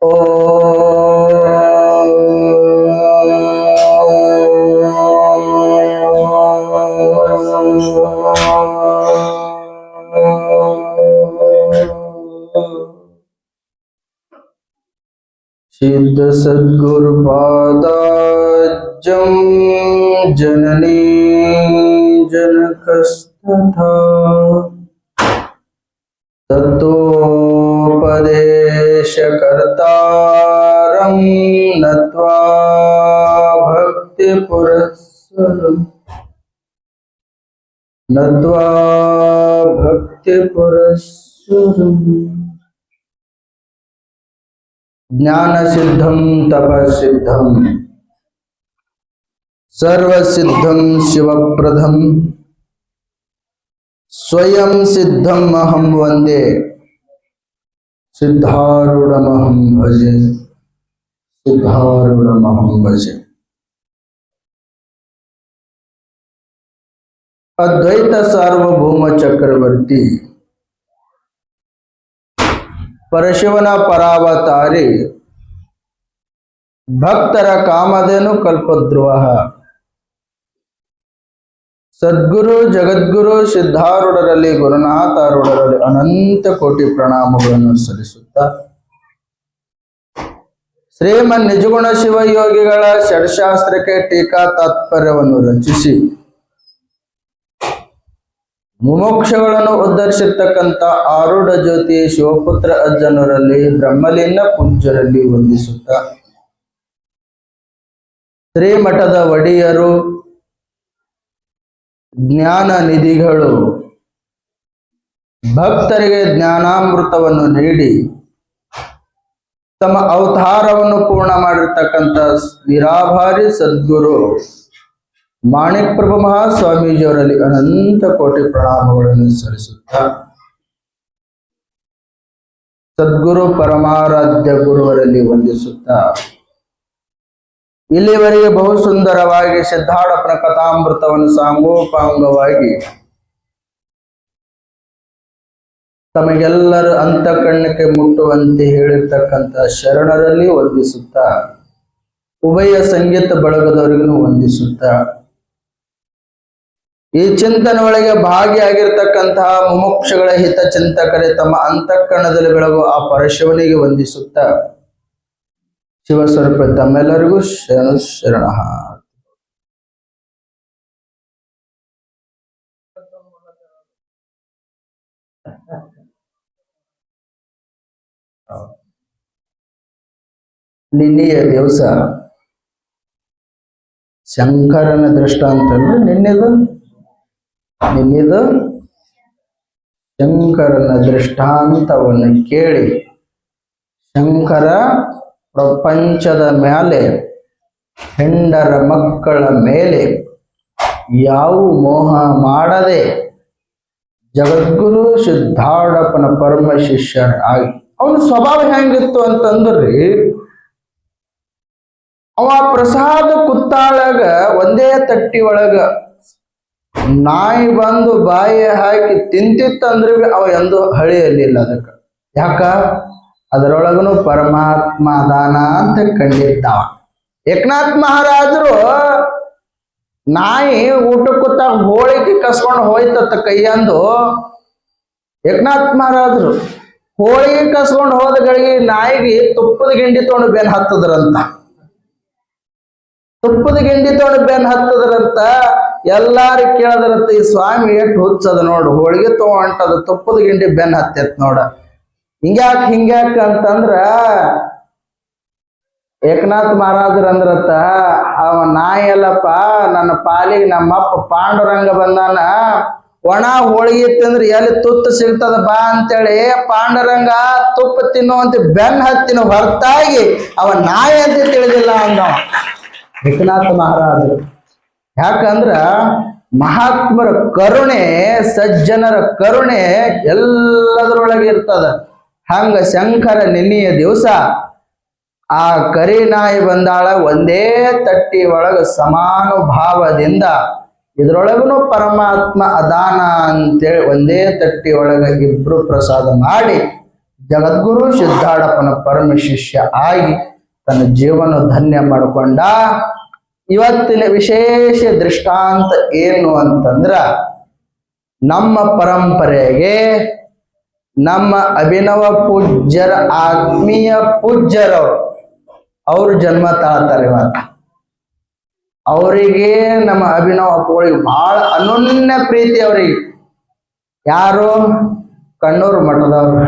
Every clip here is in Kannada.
सिद्ध सद्गुरु पादाब्जं जननी जनकस्तथा तत्त्वोपदेशकर्तारं नत्वा भक्तिपुरस्सरम् ज्ञानसिद्धं तपसिद्धं सर्वसिद्धं शिवप्रदं स्वयं सिद्धं अहं वन्दे सिद्धारूढमहं भजे सिद्धारूढमहं भजे। अद्वैत सार्वभौम चक्रवर्ती परशिवನ ಪರಾವತಾರಿ ಭಕ್ತರ ಕಾಮಧೇನು ಕಲ್ಪದ್ರುವ ಸದ್ಗುರು ಜಗದ್ಗುರು ಸಿದ್ಧಾರೂಢರಲ್ಲಿ ಗುರುನಾಥಾರೂಢರಲ್ಲಿ ಅನಂತ ಕೋಟಿ ಪ್ರಣಾಮಗಳನ್ನು ಸಲ್ಲಿಸುತ್ತಾ ಶ್ರೀಮನ್ ನಿಜಗುಣ ಶಿವಯೋಗಿಗಳ ಷಡ್ಶಾಸ್ತ್ರಕ್ಕೆ ಟೀಕಾ ತಾತ್ಪರ್ಯವನ್ನು ರಚಿಸಿ ಮುಮೋಕ್ಷಗಳನ್ನು ಉದ್ಧರಿಸಿರ್ತಕ್ಕಂಥ ಆರೂಢ ಜ್ಯೋತಿ ಶಿವಪುತ್ರ ಅಜ್ಜನರಲ್ಲಿ ಬ್ರಹ್ಮಲೀನ ಪೂಜ್ಯರಲ್ಲಿ ವಂದಿಸುತ್ತಾ ಶ್ರೀಮಠದ ಒಡೆಯರು ಜ್ಞಾನ ನಿಧಿಗಳು ಭಕ್ತರಿಗೆ ಜ್ಞಾನಾಮೃತವನ್ನು ನೀಡಿ ತಮ್ಮ ಅವತಾರವನ್ನು ಪೂರ್ಣ ಮಾಡಿರ್ತಕ್ಕಂಥ ನಿರಾಭಾರಿ ಸದ್ಗುರು ಮಾಣಿಕ್ ಪ್ರಭು ಮಹಾಸ್ವಾಮೀಜಿಯವರಲ್ಲಿ ಅನಂತ ಕೋಟಿ ಪ್ರಣಾಮಗಳನ್ನು ಸಲ್ಲಿಸುತ್ತಾ ಸದ್ಗುರು ಪರಮಾರಾಧ್ಯ ಗುರುವರಲ್ಲಿ ವಂದಿಸುತ್ತಾ ಇಲ್ಲಿವರೆಗೆ ಬಹು ಸುಂದರವಾಗಿ ಸಿದ್ಧಾರೂಢಪ್ಪನ ಕಥಾಮೃತವನ್ನು ಸಾಂಗೋಪಾಂಗವಾಗಿ ತಮಗೆಲ್ಲರೂ ಅಂತಃಕರಣಕ್ಕೆ ಮುಟ್ಟುವಂತೆ ಹೇಳಿರ್ತಕ್ಕಂಥ ಶರಣರಲ್ಲಿ ವಂದಿಸುತ್ತಾ ಉಭಯ ಸಂಗೀತ ಬಳಗದವರಿಗೂ ವಂದಿಸುತ್ತಾ ಈ ಚಿಂತನೆ ಒಳಗೆ ಭಾಗಿಯಾಗಿರ್ತಕ್ಕಂತಹ ಮುಮುಕ್ಷಗಳ ಹಿತ ಚಿಂತಕರೇ ತಮ್ಮ ಅಂತಃಕರಣದಲ್ಲಿ ಬೆಳಗುವ ಆ ಪರಶಿವನಿಗೆ ವಂದಿಸುತ್ತಾ ಶಿವಸ್ವರೂಪ ತಮ್ಮೆಲ್ಲರಿಗೂ ಶರಣ. ನಿನ್ನೆಯ ದಿವಸ ಶಂಕರನ ದೃಷ್ಟಾಂತ ನಿನ್ನೆದು ಶಂಕರನ ದೃಷ್ಟಾಂತವನ್ನು ಕೇಳಿ ಶಂಕರ ಪ್ರಪಂಚದ ಮೇಲೆ ಹೆಂಡರ ಮಕ್ಕಳ ಮೇಲೆ ಯಾವ ಮೋಹ ಮಾಡದೆ ಜಗದ್ಗುರು ಸಿದ್ಧಾರೂಢಪ್ಪನ ಪರಮ ಶಿಷ್ಯ ಆಗಿ ಅವನ ಸ್ವಭಾವ ಹೆಂಗಿತ್ತು ಅಂತಂದ್ರಿ, ಅವ ಪ್ರಸಾದ ಕುತ್ತಾಳಗ ಒಂದೇ ತಟ್ಟಿ ಒಳಗ ನಾಯಿ ಬಂದು ಬಾಯಿ ಹಾಕಿ ತಿಂತಿತ್ತಂದ್ರೆ ಅವ ಎಂದು ಹಳಿಯಲಿಲ್ಲ. ಅದಕ್ಕ ಯಾಕ ಅದರೊಳಗನು ಪರಮಾತ್ಮ ಅದಾನ ಅಂತ ಕಂಡಿದ್ದಾವ. ಏಕನಾಥ್ ಮಹಾರಾಜರು ನಾಯಿ ಊಟ ಕೂತಾಗ ಹೋಳಿಗೆ ಕಸ್ಕೊಂಡು ಹೋಯ್ತತ್ತ ಕೈಯಂದು. ಏಕನಾಥ್ ಮಹಾರಾಜರು ಹೋಳಿಗೆ ಕಸ್ಕೊಂಡು ಹೋದಗಳಿಗೆ ನಾಯಿಗೆ ತುಪ್ಪದ ಗಿಂಡಿ ತೊಗೊಂಡು ಬೆನ್ ಹತ್ತದ್ರಂತ. ತುಪ್ಪದ ಗಿಂಡಿ ತೊಗೊಂಡು ಬೆನ್ ಹತ್ತದ್ರಂತ. ಎಲ್ಲಾರು ಕೇಳದ್ರಂತ, ಈ ಸ್ವಾಮಿ ಎಷ್ಟು ಹುಚ್ಚದ ನೋಡು, ಹೋಳಿಗೆ ತಗೊಂಟದ ತುಪ್ಪದ ಗಿಂಡಿ ಬೆನ್ ಹತ್ತೈತ್ ನೋಡ, ಹಿಂಗ್ಯಾಕ್ ಅಂತಂದ್ರ ಏಕನಾಥ್ ಮಹಾರಾಜರು ಅಂದ್ರತ್ತ, ಅವ ನಾಯಿ ಅಲ್ಲಪ್ಪ, ನನ್ನ ಪಾಲಿಗೆ ನಮ್ಮಪ್ಪ ಪಾಂಡುರಂಗ ಬಂದಾನ, ಒಣ ಹೋಳಿಗೆ ತಿಂದ್ರೆ ಎಲ್ಲಿ ತುತ್ತು ಸಿಗ್ತದ ಬಾ ಅಂತೇಳಿ ಪಾಂಡುರಂಗ ತುಪ್ಪ ತಿನ್ನುವಂತ ಬೆನ್ ಹತ್ತಿನ ಹೊರತಾಗಿ ಅವ ನಾಯಿ ಅಂತ ತಿಳಿದಿಲ್ಲ ಅಂದವ ಏಕನಾಥ ಮಹಾರಾಜರು. ಯಾಕಂದ್ರ ಮಹಾತ್ಮರ ಕರುಣೆ, ಸಜ್ಜನರ ಕರುಣೆ ಎಲ್ಲದರೊಳಗೆ ಇರ್ತದ. ಹಂಗ ಶಂಕರ ನಿನ್ನೆಯ ದಿವಸ ಆ ಕರಿ ನಾಯಿ ಬಂದಾಳ, ಒಂದೇ ತಟ್ಟಿ ಒಳಗ ಸಮಾನುಭಾವದಿಂದ ಇದ್ರೊಳಗನು ಪರಮಾತ್ಮ ಅದಾನ ಅಂತೇಳಿ ಒಂದೇ ತಟ್ಟಿ ಒಳಗ ಇಬ್ರು ಪ್ರಸಾದ ಮಾಡಿ ಜಗದ್ಗುರು ಸಿದ್ಧಾಡಪ್ಪನ ಪರಮ ಶಿಷ್ಯ ಆಗಿ ತನ್ನ ಜೀವನ ಧನ್ಯ ಮಾಡಿಕೊಂಡ. ಇವತ್ತಿನ ವಿಶೇಷ ದೃಷ್ಟಾಂತ ಏನು ಅಂತಂದ್ರ, ನಮ್ಮ ಪರಂಪರೆಗೆ ನಮ್ಮ ಅಭಿನವ ಪೂಜ್ಯರ ಆತ್ಮೀಯ ಪೂಜ್ಯರವರು ಅವ್ರು ಜನ್ಮ ತಾಳ್ತಾರೆ ಇವತ್ತು. ಅವರಿಗೆ ನಮ್ಮ ಅಭಿನವ ಅಪ್ಪಗಳಿಗೆ ಬಹಳ ಅನನ್ಯ ಪ್ರೀತಿ. ಅವರಿಗೆ ಯಾರು? ಕಣ್ಣೂರು ಮಠದವ್ರು.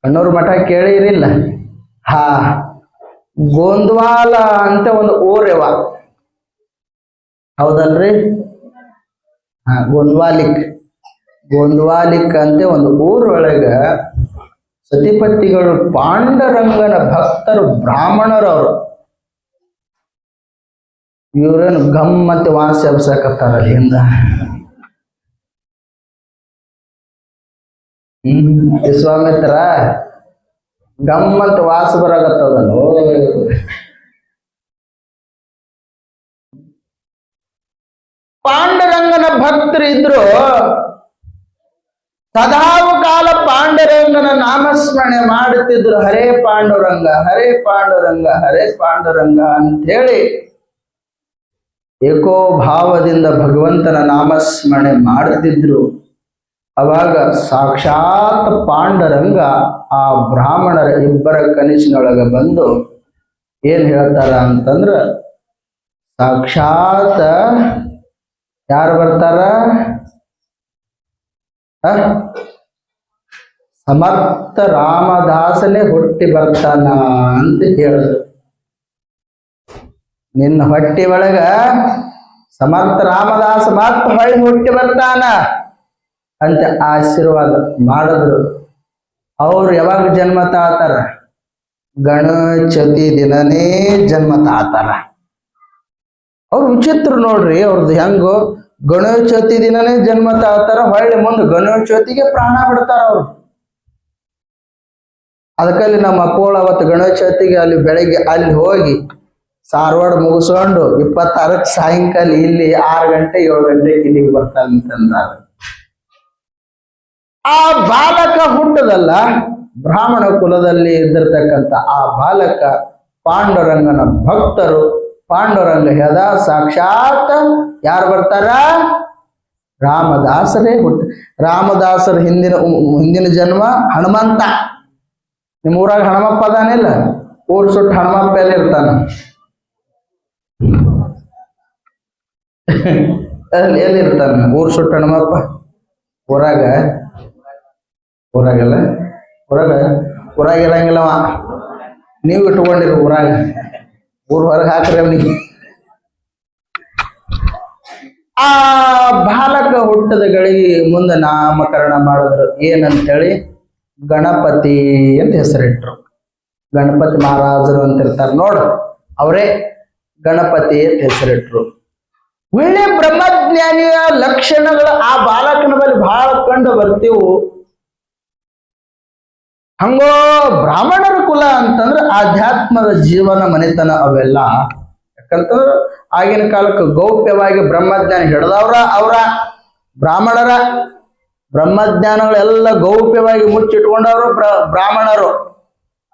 ಕಣ್ಣೂರು ಮಠ ಕೇಳಿರಿಲ್ಲ? ಹಾ, ಗೋಂದ್ವಾಲ ಅಂತ ಒಂದು ಊರ್ಯವ, ಹೌದಲ್ರಿ? ಹಾ, ಗೋಂದ್ವಾಲಿಕ್ ಅಂತ ಒಂದು ಊರೊಳಗ ಸತಿಪತಿಗಳು ಪಾಂಡುರಂಗನ ಭಕ್ತರು, ಬ್ರಾಹ್ಮಣರವರು. ಇವ್ರೇನು ಗಮ್ಮತ್ತೆ ವಾಸಿ ಹಬ್ಸಕತ್ತಾರ ಅಲ್ಲಿಂದ. ವಿಶ್ವಾಮಿತ್ರ ಗಮ್ಮತ್ ವಾಸ ಬರಾಗತ್ತದನು. ಪಾಂಡುರಂಗನ ಭಕ್ತರು ಇದ್ರು. ಸದಾವು ಕಾಲ ಪಾಂಡುರಂಗನ ನಾಮಸ್ಮರಣೆ ಮಾಡುತ್ತಿದ್ರು. ಹರೇ ಪಾಂಡುರಂಗ, ಹರೇ ಪಾಂಡುರಂಗ, ಹರೇ ಪಾಂಡುರಂಗ ಅಂತ ಹೇಳಿ ಏಕೋ ಭಾವದಿಂದ ಭಗವಂತನ ನಾಮಸ್ಮರಣೆ ಮಾಡುತ್ತಿದ್ರು. ಅವಾಗ ಸಾಕ್ಷಾತ್ ಪಾಂಡುರಂಗ ಆ ಬ್ರಾಹ್ಮಣರ ಇಬ್ಬರ ಕನಸಿನೊಳಗೆ ಬಂದು ಏನ್ ಹೇಳ್ತಾರ ಅಂತಂದ್ರ, ಸಾಕ್ಷಾತ್ ಯಾರು ಬರ್ತಾರ? ಸಮರ್ಥ ರಾಮದಾಸನೇ ಹುಟ್ಟಿ ಬರ್ತಾನ ಅಂತ ಹೇಳಿದ್ರು. ನಿನ್ನ ಹೊಟ್ಟಿ ಒಳಗ ಸಮರ್ಥ ರಾಮದಾಸ ಮತ್ತ ಹೊಳ್ಳಿ ಹುಟ್ಟಿ ಬರ್ತಾನ ಅಂತ ಆಶೀರ್ವಾದ ಮಾಡಿದ್ರು. ಅವ್ರು ಯಾವಾಗ ಜನ್ಮ ತಾಳ್ತಾರ? ಗಣಚತಿ ದಿನನೇ ಜನ್ಮ ತಾಳ್ತಾರ. ಅವ್ರು ವಿಚಿತ್ರ ನೋಡ್ರಿ, ಅವ್ರದ್ದು ಹೆಂಗೋ ಗಣಚತಿ ದಿನನೇ ಜನ್ಮ ತಾಳ್ತಾರ, ಹೊಳ್ಳಿ ಮುಂದೆ ಗಣಚತಿಗೆ ಪ್ರಾಣ ಬಿಡ್ತಾರ ಅವ್ರು. ಅದಕ್ಕಲ್ಲಿ ನಮ್ಮ ಅಪ್ಪೋಳ ಅವತ್ತು ಗಣಚತಿಗೆ ಅಲ್ಲಿ ಬೆಳಗ್ಗೆ ಅಲ್ಲಿ ಹೋಗಿ ಸಾರವಾಡ ಮುಗಿಸ್ಕೊಂಡು 26ಕ್ಕೆ ಸಾಯಂಕಾಲ ಇಲ್ಲಿ 6 ಗಂಟೆ 7 ಗಂಟೆಗೆ ಇಲ್ಲಿಗೆ ಬರ್ತಾನಂತಂದ್ರ, ಆ ಬಾಲಕ ಹುಟ್ಟದಲ್ಲ, ಬ್ರಾಹ್ಮಣ ಕುಲದಲ್ಲಿ ಇದ್ದಿರ್ತಕ್ಕಂಥ ಆ ಬಾಲಕ ಪಾಂಡುರಂಗನ ಭಕ್ತರು. ಪಾಂಡುರಂಗ ಹೇಳ್ದ, ಸಾಕ್ಷಾತ್ ಯಾರು ಬರ್ತಾರ? ರಾಮದಾಸರೇ ಹುಟ್ಟ. ರಾಮದಾಸರ ಹಿಂದಿನ ಜನ್ಮ ಹನುಮಂತ. ನಿಮ್ಮ ಊರಾಗ ಹನುಮಪ್ಪ ಅದಾನಿಲ್ಲ? ಊರ್ ಸುಟ್ಟು ಹನುಮಪ್ಪ ಎಲ್ಲಿ ಇರ್ತಾನ? ಎಲ್ಲಿರ್ತಾನ ಊರ್ ಸುಟ್ಟು ಹನುಮಪ್ಪ? ಊರಾಗಿರಂಗಿಲ್ಲವ. ನೀವು ಇಟ್ಕೊಂಡಿರಿ ಊರಾಗ. ಊರ್ ಹೊರಗೆ ಹಾಕ್ರಿ ಅವನಿಗೆ. ಆ ಬಾಲಕ ಹುಟ್ಟದ ಗಳಿಗೆ ಮುಂದೆ ನಾಮಕರಣ ಮಾಡಿದ್ರು. ಏನಂತೇಳಿ? ಗಣಪತಿ ಅಂತ ಹೆಸರಿಟ್ರು. ಗಣಪತಿ ಮಹಾರಾಜರು ಅಂತ ಇರ್ತಾರ ನೋಡು, ಅವರೇ ಗಣಪತಿ ಅಂತ ಹೆಸರಿಟ್ರು. ಒಳ್ಳೆ ಬ್ರಹ್ಮಜ್ಞಾನಿಯ ಲಕ್ಷಣಗಳು ಆ ಬಾಲಕನ ಬಳಿ ಬಹಳ ಕಂಡು ಬರ್ತೀವು. ಹಂಗೋ ಬ್ರಾಹ್ಮಣರ ಕುಲ ಅಂತಂದ್ರೆ ಆಧ್ಯಾತ್ಮದ ಜೀವನ ಮನೆತನ ಅವೆಲ್ಲ. ಯಾಕಂತಂದ್ರೆ ಆಗಿನ ಕಾಲಕ್ಕೆ ಗೌಪ್ಯವಾಗಿ ಬ್ರಹ್ಮಜ್ಞಾನ ಹಿಡ್ದವ್ರ ಅವರ ಬ್ರಾಹ್ಮಣರ ಬ್ರಹ್ಮಜ್ಞಾನಗಳೆಲ್ಲ ಗೌಪ್ಯವಾಗಿ ಮುಚ್ಚಿಟ್ಕೊಂಡವರು ಬ್ರಾಹ್ಮಣರು.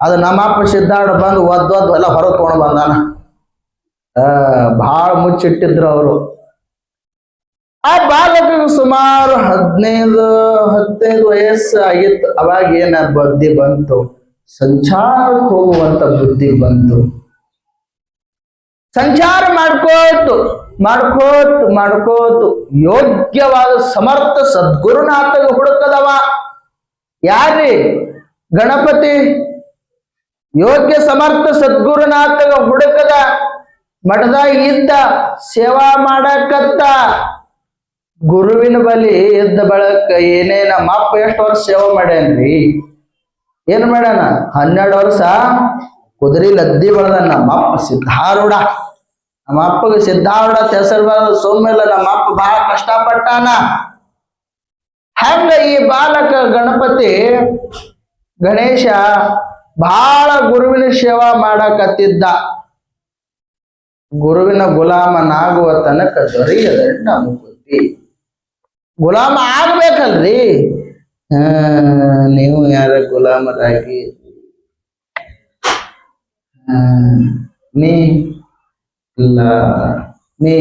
ಅದು ನಮ್ಮಪ್ಪ ಸಿದ್ಧಾರ್ಥ ಬಂದು ಒದ್ದು ಎಲ್ಲ ಹೊರ ತಗೊಂಡು ಬಂದಾನ. ಬಹಳ ಮುಚ್ಚಿಟ್ಟಿದ್ರು ಅವರು. ಆ ಬಾಲಕಿಗೆ ಸುಮಾರು 15 ವಯಸ್ಸು ಆಗಿತ್ತು. ಅವಾಗ ಏನ ಬುದ್ಧಿ ಬಂತು? ಸಂಚಾರಕ್ಕೆ ಹೋಗುವಂತ ಬುದ್ಧಿ ಬಂತು. ಸಂಚಾರ ಮಾಡ್ಕೋತು ಯೋಗ್ಯವಾದ ಸಮರ್ಥ ಸದ್ಗುರುನಾಥಗ ಹುಡುಕದವ. ಯಾರ್ರಿ? ಗಣಪತಿ. ಯೋಗ್ಯ ಸಮರ್ಥ ಸದ್ಗುರುನಾಥಗ ಹುಡುಕದ ಮಠದಾಗ ಇದ್ದ ಸೇವಾ ಮಾಡಕತ್ತ. ಗುರುವಿನ ಬಲಿ ಇದ್ದ ಬಳಕ ಏನೇನ ಮಪ್ಪ ಎಷ್ಟು ವರ್ಷ ಸೇವೆ ಮಾಡ್ಯಾನ್ರಿ? ಏನ್ ಮಾಡ್ಯಾನ? 12 ವರ್ಷ ಕುದುರೆ ಲದ್ದಿ ಬೆಳೆದ ನಮ್ಮಪ್ಪ ಸಿದ್ಧಾರೂಢ. ನಮ್ಮ ಅಪ್ಪಗೆ ಸಿದ್ಧಾರೂಢ ಹೆಸರು ಬರೋದು ಸೋಮ್ಮೆಲ್ಲ. ನಮ್ಮ ಅಪ್ಪ ಬಹಳ ಕಷ್ಟಪಟ್ಟಾನ. ಹಂಗ ಈ ಬಾಲಕ ಗಣಪತಿ ಗಣೇಶ ಬಹಳ ಗುರುವಿನ ಸೇವಾ ಮಾಡಕತ್ತಿದ್ದ. ಗುರುವಿನ ಗುಲಾಮನಾಗುವ ತನಕ ದೊರೆಯದ ನಮ್ಮ ಬುದ್ಧಿ. ಗುಲಾಮ ಆಗ್ಬೇಕಲ್ರಿ. ನೀವು ಯಾರ ಗುಲಾಮರಾಗಿ ನೀ ಇಲ್ಲ ನೀ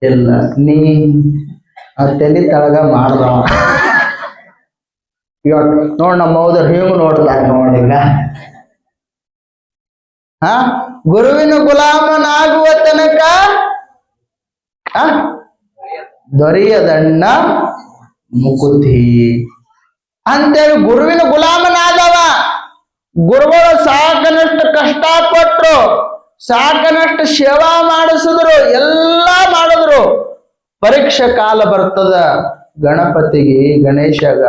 ಇಲ್ಲ ನೀ ತಲೆ ತಳಗ ಮಾಡ್ದವ ನೋಡ್ ನಮ್ಮ ಹೌದ್ರ ಹಿಂಗ್ ನೋಡ್ತಾರೆ ನೋಡಿಗ ಗುರುವಿನ ಗುಲಾಮನಾಗುವ ತನಕ ದೊರೆಯದಣ್ಣ ಮುಕುತಿ ಅಂತೇಳಿ ಗುರುವಿನ ಗುಲಾಮನಾದವ. ಗುರುಗಳು ಸಾಕನಷ್ಟು ಕಷ್ಟಪಟ್ರು, ಸಾಕನಷ್ಟು ಸೇವಾ ಮಾಡಿಸಿದ್ರು, ಎಲ್ಲ ಮಾಡಿದ್ರು. ಪರೀಕ್ಷೆ ಕಾಲ ಬರ್ತದ ಗಣಪತಿಗೆ, ಗಣೇಶಗ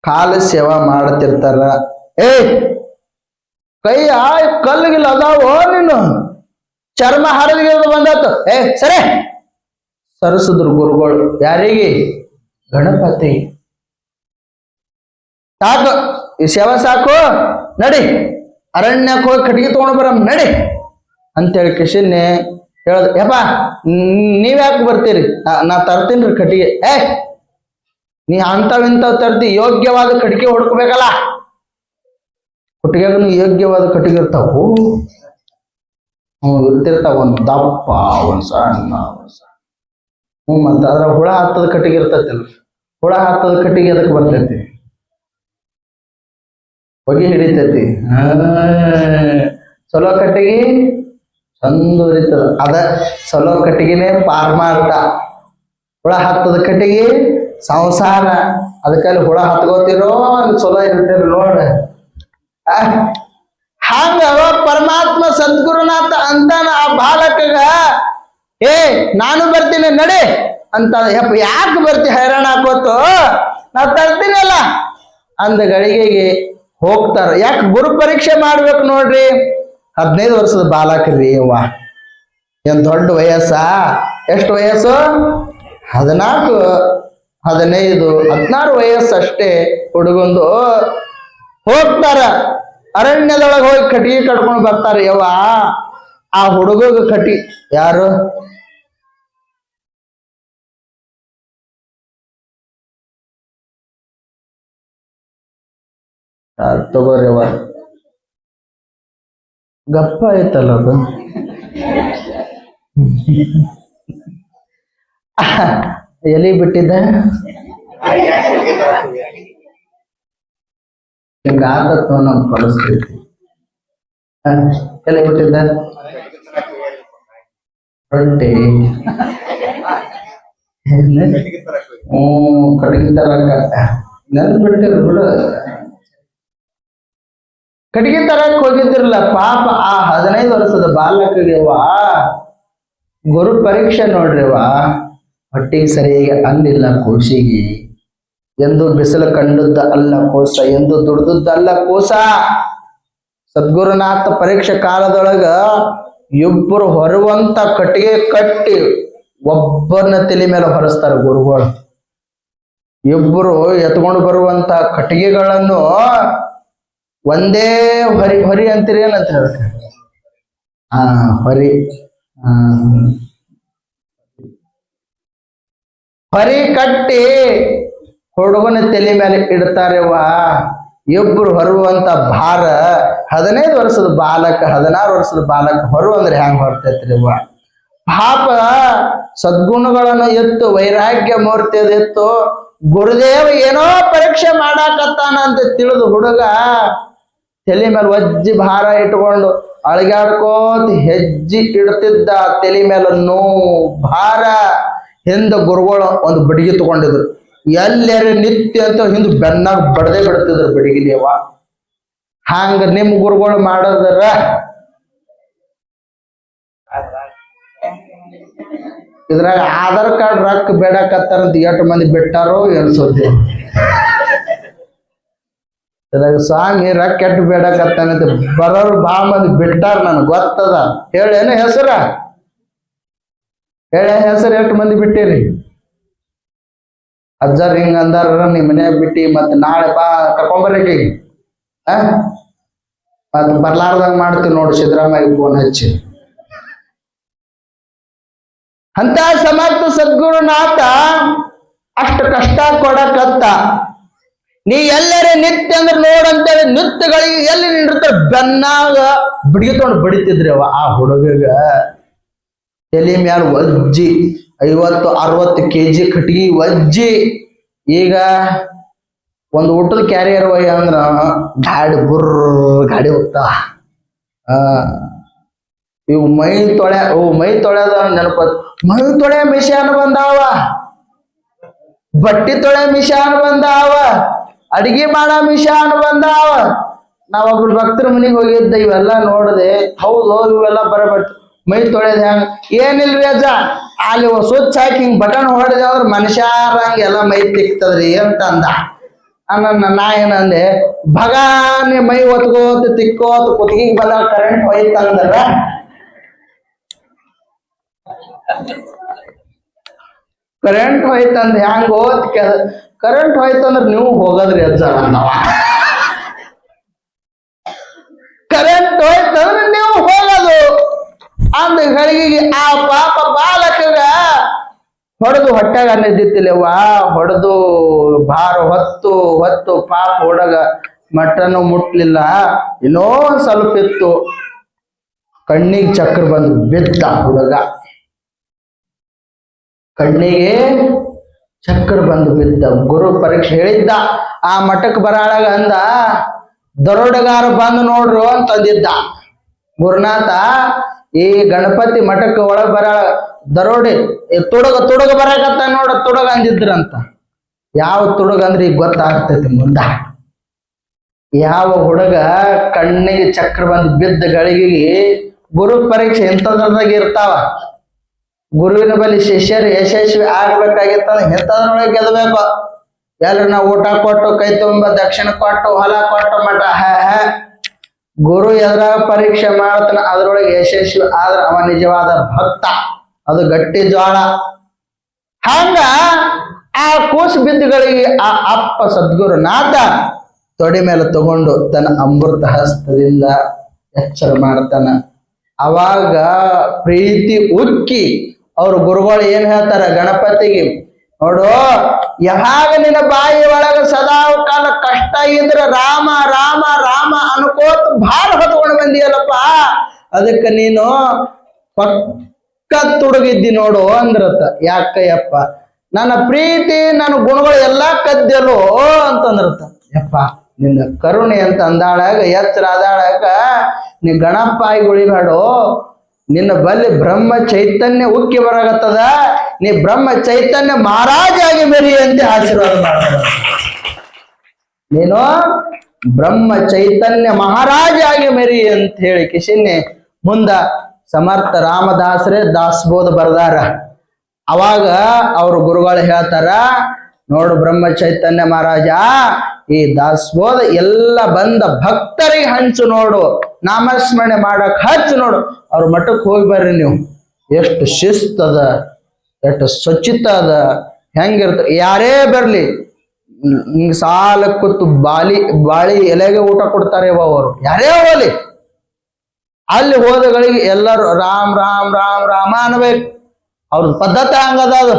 ಕಾಲ ಸೇವಾ ಮಾಡ್ತಿರ್ತಾರ. ಕೈ ಕಲ್ಲಿಗಿಲ್ಲ ಅದಾವೋ ನೀನು, ಚರ್ಮ ಹರಿದು ಬಂದತ್ತು. ಸರಿ ಸರಿಸಿದ್ರು ಗುರುಗಳು. ಯಾರಿಗೆ? ಗಣಪತಿ. ಸಾಕು ಈ ಸೇವಾ ಸಾಕು, ನಡಿ ಅರಣ್ಯಕ್ಕೆ ಹೋಗಿ ಕಟ್ಟಿಗೆ ತಗೊಂಡು ಬರಮ್ ನಡಿ ಅಂತೇಳಿ ಕಿಶನ್ನೆ ಹೇಳ್ದ. ಯಪ್ಪ ನೀವ್ಯಾಕೆ ಬರ್ತೀರಿ? ನಾ ತರ್ತೀನ್ರಿ ಕಟ್ಟಿಗೆ. ನೀ ಇಂಥವ್ ತರ್ತಿ, ಯೋಗ್ಯವಾದ ಕಟ್ಟಿಗೆ ಹುಡ್ಕೋಬೇಕಲ್ಲ. ಕಟ್ಟಿಗೆಗೂ ಯೋಗ್ಯವಾದ ಕಟ್ಟಿಗೆ ಇರ್ತಾವು. ಇರ್ತಿರ್ತಾವ, ಒಂದು ದಪ್ಪ, ಒಂದ್ ಸಣ್ಣ, ಮತ್ತ ಅದ್ರ ಹುಳ ಹತ್ತದ ಕಟ್ಟಿಗೆ ಇರ್ತೈತಿಲ್ಲ. ಹುಳ ಹತ್ತದ ಕಟ್ಟಿಗೆ ಅದಕ್ಕೆ ಬರ್ತೈತಿ, ಹೊಗೆ ಹಿಡಿತೈತಿ. ಚಲೋ ಕಟ್ಟಿಗೆ ಚಂದ ಉರಿತದ. ಅದ ಚಲೋ ಕಟ್ಟಿಗೆನೆ ಪಾರ್ಮಾರ್ಥ. ಹುಳ ಹತ್ತದ ಕಟ್ಟಿಗೆ ಸಂಸಾರ. ಅದಕ್ಕಲ್ಲಿ ಹುಳ ಹತ್ಕೋತಿರೋ ಅಲ್ಲಿ ಚಲೋ ಇರ್ತೀರಿ ನೋಡ. ಹಂಗ ಪರಮಾತ್ಮ ಸದ್ಗುರುನಾಥ ಅಂತಾನ ಆ ಬಾಲಕಗ, ನಾನು ಬರ್ತೀನಿ ನಡಿ ಅಂತ. ಯಪ್ಪ ಯಾಕೆ ಬರ್ತಿ ಹೈರಾಣ ಹಾಕೋತು, ನಾ ತರ್ತೀನಲ್ಲ ಅಂದ ಗಳಿಗೆಗೆ ಹೋಗ್ತಾರ. ಯಾಕೆ? ಗುರು ಪರೀಕ್ಷೆ ಮಾಡ್ಬೇಕು ನೋಡ್ರಿ. 15 ವರ್ಷದ ಬಾಲಕರಿ ಅವ್ವ, ಏನ್ ದೊಡ್ಡ ವಯಸ್ಸ? ಎಷ್ಟು ವಯಸ್ಸು? 14, 15, 16 ವಯಸ್ಸಷ್ಟೇ ಹುಡುಗಂದು. ಹೋಗ್ತಾರ ಅರಣ್ಯದೊಳಗೆ ಹೋಗಿ ಕಟ್ಟಿಗೆ ಕಟ್ಕೊಂಡು ಬರ್ತಾರೆ. ಯವ್ವ ಆ ಹುಡುಗಗ ಯಾರು? ತಗೋರಿವ ಗಪ್ಪ ಆಯ್ತಲ್ಲ ಅದು. ಎಲಿ ಬಿಟ್ಟಿದ್ದ ಹಿಂಗಾಗತ್ತ ನಮ್ ಪರಿಸ್ಥಿತಿ. ಎಲ್ಲಿ ಬಿಟ್ಟಿದ್ದ ರೊಟ್ಟಿ ಕಟ್ಟಿಗೆ ತರಕ ನೆನ್ಪಿಟ್ಟಿರ್ ಬಿಡು. ಕಟ್ಟಿಗೆ ತರಕ್ ಹೋಗಿದ್ದಿರಲ್ಲ ಪಾಪ ಆ 15 ವರ್ಷದ ಬಾಲಕಗೆವ ಗುರು ಪರೀಕ್ಷೆ ನೋಡ್ರಿವ. ಹೊಟ್ಟಿಗೆ ಸರಿಯಾಗಿ ಅನ್ನಿಲ್ಲ ಕೋಸಿಗೆ. ಎಂದು ಬಿಸಿಲು ಕಂಡದ್ದ ಅಲ್ಲ ಕೋಸ, ಎಂದು ದುಡ್ದದ್ದ ಅಲ್ಲ ಕೋಸ. ಸದ್ಗುರುನಾಥ ಪರೀಕ್ಷೆ ಕಾಲದೊಳಗ ಇಬ್ಬರು ಹೊರುವಂತ ಕಟ್ಟಿಗೆ ಕಟ್ಟಿ ಒಬ್ಬನ ತಲೆ ಮೇಲೆ ಹೊರಸ್ತಾರ ಗುರುಗಳು. ಇಬ್ಬರು ಎತ್ಕೊಂಡು ಬರುವಂತ ಕಟ್ಟಿಗೆಗಳನ್ನು ಒಂದೇ ಹೊರಿ ಅಂತೀರಿ, ಏನಂತ ಹೊರಿ ಹೊರಿ ಕಟ್ಟಿ ಹುಡುಗನ ತಲೆ ಮೇಲೆ ಇಡ್ತಾರೆವ್ವ. ಇಬ್ರು ಹೊರುವಂತ ಭಾರ 15 ವರ್ಷದ ಬಾಲಕ, 16 ವರ್ಷದ ಬಾಲಕ ಹೊರು ಅಂದ್ರೆ ಹೆಂಗ್ ಹೊರ್ತೈತ್ರಿವ್ವ. ಪಾಪ ಸದ್ಗುಣಗಳನ್ನು ಎತ್ತು, ವೈರಾಗ್ಯ ಮೂರ್ತಿ ಎತ್ತು. ಗುರುದೇವ ಏನೋ ಪರೀಕ್ಷೆ ಮಾಡಾಕತ್ತಾನ ಅಂತ ತಿಳಿದು ಹುಡುಗ ತಲೆ ಮೇಲೆ ವಜ್ಜಿ ಭಾರ ಇಟ್ಕೊಂಡು ಅಳಗಾಡ್ಕೋತ ಹೆಜ್ಜೆ ಇಡ್ತಿದ್ದ. ತಲೆ ಮೇಲೆ ನೋವು ಭಾರ. ಹಿಂದ ಗುರುಗಳು ಒಂದು ಬಡಿಗೆ ತಗೊಂಡಿದ್ರು. ಎಲ್ಲರೂ ನಿತ್ಯ ಅಂತ ಹಿಂದ್ ಬೆನ್ನಾಗ ಬಡದೇ ಬಿಡ್ತಿದ್ರು ಬಡಿಗಿಲಿಯವ. ಹಂಗ ನಿಮ್ ಗುರುಗಳು ಮಾಡದ್ರ ಇದ್ರಾಗ ಆಧಾರ್ ಕಾರ್ಡ್ ರೊಕ್ಕ ಬೇಡಕತ್ತಾರಂತ 8 ಮಂದಿ ಬಿಟ್ಟಾರೋ ಎನ್ಸೋದೆ. ಇದ್ರಾಗ ಸ್ವಾಮಿ ರೊಕ್ಕ ಎಟ್ಟು ಬೇಡಕತ್ತಾನಂತ ಬರೋರು ಬಾ ಮಂದಿ ಬಿಟ್ಟಾರ. ನನ್ಗೆ ಗೊತ್ತದ. ಹೇಳೇನು ಹೆಸರ? ಹೆಸರು 8 ಮಂದಿ ಬಿಟ್ಟಿರಿ? ಅಜ್ಜಾರ್ ಹಿಂಗ ಅಂದಾರ, ನಿಮ್ ಮನ್ಯಾಗ ಬಿಟ್ಟಿ ಮತ್ ನಾಳೆ ಬಾ ಕರ್ಕೊಂಬರ್ರಿ. ಮತ್ ಬರ್ಲಾರ್ದಂಗ ಮಾಡ್ತೀವಿ ನೋಡು. ಸಿದ್ದರಾಮಯ್ಯ ಫೋನ್ ಹಚ್ಚಿ ಅಂತ ಸಮರ್ಥ ಸದ್ಗುರುನಾಥ ಅಷ್ಟು ಕಷ್ಟ ಕೊಡಕತ್ತ. ನೀ ಎಲ್ಲರೇ ನಿತ್ಯ ಅಂದ್ರೆ ನೋಡಂತೇಳಿ ನಿತ್ಯಗಳಿಗೆ ಎಲ್ಲಿ ನಿಂದಿರ್ತಾರೆ ಬೆನ್ನಾಗ ಬಿಡಿತೊಂಡು ಬಡಿತಿದ್ರಿ ಅವ. ಆ ಹುಡುಗಗ ತಲೆ ಮ್ಯಾಲ ವಜ್ಜಿ 50-60 kg ಕಟ್ಟಿಗೆ ವಜ್ಜಿ. ಈಗ ಒಂದು ಊಟದ ಕ್ಯಾರಿಯರ್ ಒಯ್ಯ ಅಂದ್ರ ಗಾಡಿ ಗಾಡಿ ಹೋಗ್ತಾವ. ಇವು ಮೈ ತೊಳೆದ ನೆನಪ, ಮೈ ತೊಳೆ ಮಿಷನ್ ಬಂದಾವ, ಬಟ್ಟಿ ತೊಳೆ ಮಿಷನ್ ಬಂದಾವ, ಅಡಿಗೆ ಮಾಡೋ ಮಿಷನ್ ಬಂದಾವ. ನಾವೊಬ್ರು ಭಕ್ತರ ಮನೆಗೆ ಹೋಗಿದ್ದ, ಇವೆಲ್ಲ ನೋಡದೆ ಹೌದು ಇವೆಲ್ಲ ಬರಬರ್ತ. ಮೈ ತೊಳೆದ ಹೆಂಗ ಏನಿಲ್ರಿ ಅಜ್ಜ, ಅಲ್ಲಿ ಸ್ವಚ್ಛ ಹಾಕಿ ಹಿಂಗ್ ಬಟನ್ ಹೊಡೆದ ಅಂದ್ರೆ ಮನುಷ್ಯರಂಗ ಎಲ್ಲ ಮೈ ತಿಕ್ತದ್ರಿ ಅಂತ ಅಂದ. ನಾ ಏನಂದೆ, ಭಗಾನೆ ಮೈ ಒತ್ಕೋತ ತಿಕ್ಕೋತ ಕುತ್ತಿಗೆ ಬಂದಾಗ ಕರೆಂಟ್ ಹೋಯ್ತಂದ್ರ ಕರೆಂಟ್ ಹೋಯ್ತಂದ ಹೆಂಗ ಓದ್ ಕರೆಂಟ್ ಹೋಯ್ತಂದ್ರ ನೀವು ಹೋಗದ್ರಿ ಅಜ್ಜ ಅನ್ನವ. ಕರೆಂಟ್ ಹೋಯ್ತಂದ್ರ ನೀವು ಹೋಗೋದು ಅಂದ ಗಳಿಗೆಗೆ ಆ ಪಾಪ ಬಾಲಕಗ ಹೊಡೆದು ಹೊಟ್ಟಾಗ ಅನ್ನದಿತ್ತಿಲ್ಲವ್ವ. ಹೊಡೆದು ಭಾರ ಹೊತ್ತು ಪಾಪ ಹುಡುಗ ಮಟನು ಮುಟ್ಲಿಲ್ಲ. ಏನೋ ಸ್ವಲ್ಪ ಇತ್ತು, ಕಣ್ಣಿಗೆ ಚಕ್ರ ಬಂದು ಬಿದ್ದ ಹುಡುಗ. ಕಣ್ಣಿಗೆ ಚಕ್ರ ಬಂದು ಬಿದ್ದ. ಗುರು ಪರೀಕ್ಷೆ ಹೇಳಿದ್ದ, ಆ ಮಠಕ್ಕೆ ಬರಾಳಾಗ ಅಂದ, ದರೋಡೆಗಾರ ಬಂದು ನೋಡ್ರು ಅಂತಂದಿದ್ದ. ಗುರುನಾಥ ಈ ಗಣಪತಿ ಮಠಕ್ಕೆ ಒಳಗ್ ಬರಾಳ ದರೋಡೆ ತುಡುಗ ಬರಾಕತ್ತ ನೋಡ ತುಡುಗ ಅಂದಿದ್ರಂತ. ಯಾವ ತುಡುಗ ಅಂದ್ರೆ ಈಗ ಗೊತ್ತಾಗ್ತೈತಿ ಮುಂದ. ಯಾವ ಹುಡುಗ ಕಣ್ಣಿಗೆ ಚಕ್ರ ಬಂದು ಬಿದ್ದ ಗಳಿಗೆಗೆ ಗುರು ಪರೀಕ್ಷೆ ಇಂಥದ್ರಾಗ ಇರ್ತಾವ. ಗುರುವಿನ ಬಳಿ ಶಿಷ್ಯರು ಯಶಸ್ವಿ ಆಗ್ಬೇಕಾಗಿತ್ತ ಇಂಥದ್ರೊಳಗೆ ಗೆಲ್ಬೇಕು. ಎಲ್ಲರೂ ನಾವು ಊಟ ಕೊಟ್ಟು ಕೈ ತುಂಬ ದಕ್ಷಿಣ ಕೊಟ್ಟು ಹೊಲ ಕೊಟ್ಟು ಮಠ ಗುರು ಎದ್ರಾಗ ಪರೀಕ್ಷೆ ಮಾಡ್ತಾನ, ಅದ್ರೊಳಗೆ ಯಶಸ್ವಿ ಆದ್ರ ಅವ ನಿಜವಾದ ಭಕ್ತ. ಅದು ಗಟ್ಟಿ ಜ್ವಾಳ. ಹಂಗ ಆ ಕೂಸು ಬಿದ್ದುಗಳಿಗೆ ಆ ಅಪ್ಪ ಸದ್ಗುರುನಾಥ ತೊಡೆ ಮೇಲೆ ತಗೊಂಡು ತನ್ನ ಅಮೃತ ಹಸ್ತದಿಂದ ಎಚ್ಚರ ಮಾಡ್ತಾನ. ಅವಾಗ ಪ್ರೀತಿ ಉಕ್ಕಿ ಅವ್ರ ಗುರುಗಳು ಏನ್ ಹೇಳ್ತಾರ ಗಣಪತಿಗೆ, ನೋಡು ಯಾವಾಗ ನಿನ್ನ ಬಾಯಿ ಒಳಗ ಸದಾ ಕಾಲ ಕಷ್ಟ ಇದ್ರ ರಾಮ ರಾಮ ರಾಮ ಅನ್ಕೋತ ಭಾರ ಹೊತ್ಕೊಂಡು ಬಂದಿಯಲ್ಲಪ್ಪ, ಅದಕ್ಕೆ ನೀನು ಪಕ್ಕ ತುಡುಗಿದ್ದಿ ನೋಡು ಅಂದ್ರತ್ತ. ಯಾಕಯ್ಯಪ್ಪ, ನನ್ನ ಪ್ರೀತಿ ನನ್ನ ಗುಣಗಳು ಎಲ್ಲಾ ಕದ್ದೆಲ್ಲೋ ಅಂತಂದ್ರತ್ತ. ಯಪ್ಪ ನಿನ್ನ ಕರುಣೆ ಅಂತ ಅಂದಾಳಾಗ ಎಚ್ಚರ ಆದಾಳಾಗ ನೀ ಗಣಪ ಆಗಿ ಉಳಿಬೇಡು, ನಿನ್ನ ಬಲ್ಲಿ ಬ್ರಹ್ಮ ಚೈತನ್ಯ ಉಕ್ಕಿ ಬರಾಗತ್ತದ, ನೀ ಬ್ರಹ್ಮ ಚೈತನ್ಯ ಮಹಾರಾಜ ಆಗಿ ಮೆರಿ ಅಂತ ಆಶೀರ್ವಾದ ಮಾಡ್ತಾರ. ನೀನು ಬ್ರಹ್ಮ ಚೈತನ್ಯ ಮಹಾರಾಜ ಆಗಿ ಮೆರಿ ಅಂತ ಹೇಳಿ ಕಿಶಿನ್ನೆ ಮುಂದ ಸಮರ್ಥ ರಾಮದಾಸರೇ ದಾಸಬೋಧ ಬರ್ದಾರ. ಅವಾಗ ಅವ್ರ ಗುರುಗಳು ಹೇಳ್ತಾರ, ನೋಡು ಬ್ರಹ್ಮ ಚೈತನ್ಯ ಮಹಾರಾಜ ಈ ದಾಸಬೋಧ ಎಲ್ಲ ಬಂದ ಭಕ್ತರಿಗೆ ಹಂಚು ನೋಡು, ನಾಮಸ್ಮರಣೆ ಮಾಡಕ್ ಹಚ್ಚು ನೋಡು. ಅವ್ರ ಮಠಕ್ಕೆ ಹೋಗಿ ಬರ್ರಿ ನೀವು, ಎಷ್ಟು ಶಿಸ್ತದ, ಎಷ್ಟು ಸ್ವಚ್ಛತ ಅದ, ಹೆಂಗಿರ್ತ. ಯಾರೇ ಬರ್ಲಿ ಸಾಲ ಕೂತು ಬಾಳಿ ಎಲೆಗೆ ಊಟ ಕೊಡ್ತಾರೆ ಅವರು, ಯಾರೇ ಹೋಗಲಿ. ಅಲ್ಲಿ ಹೋದಗಳಿಗೆ ಎಲ್ಲರೂ ರಾಮ್ ರಾಮ್ ರಾಮ್ ರಾಮ ಅನ್ಬೇಕು. ಅವ್ರ ಪದ್ಧತಿ ಹಂಗದ. ಅದು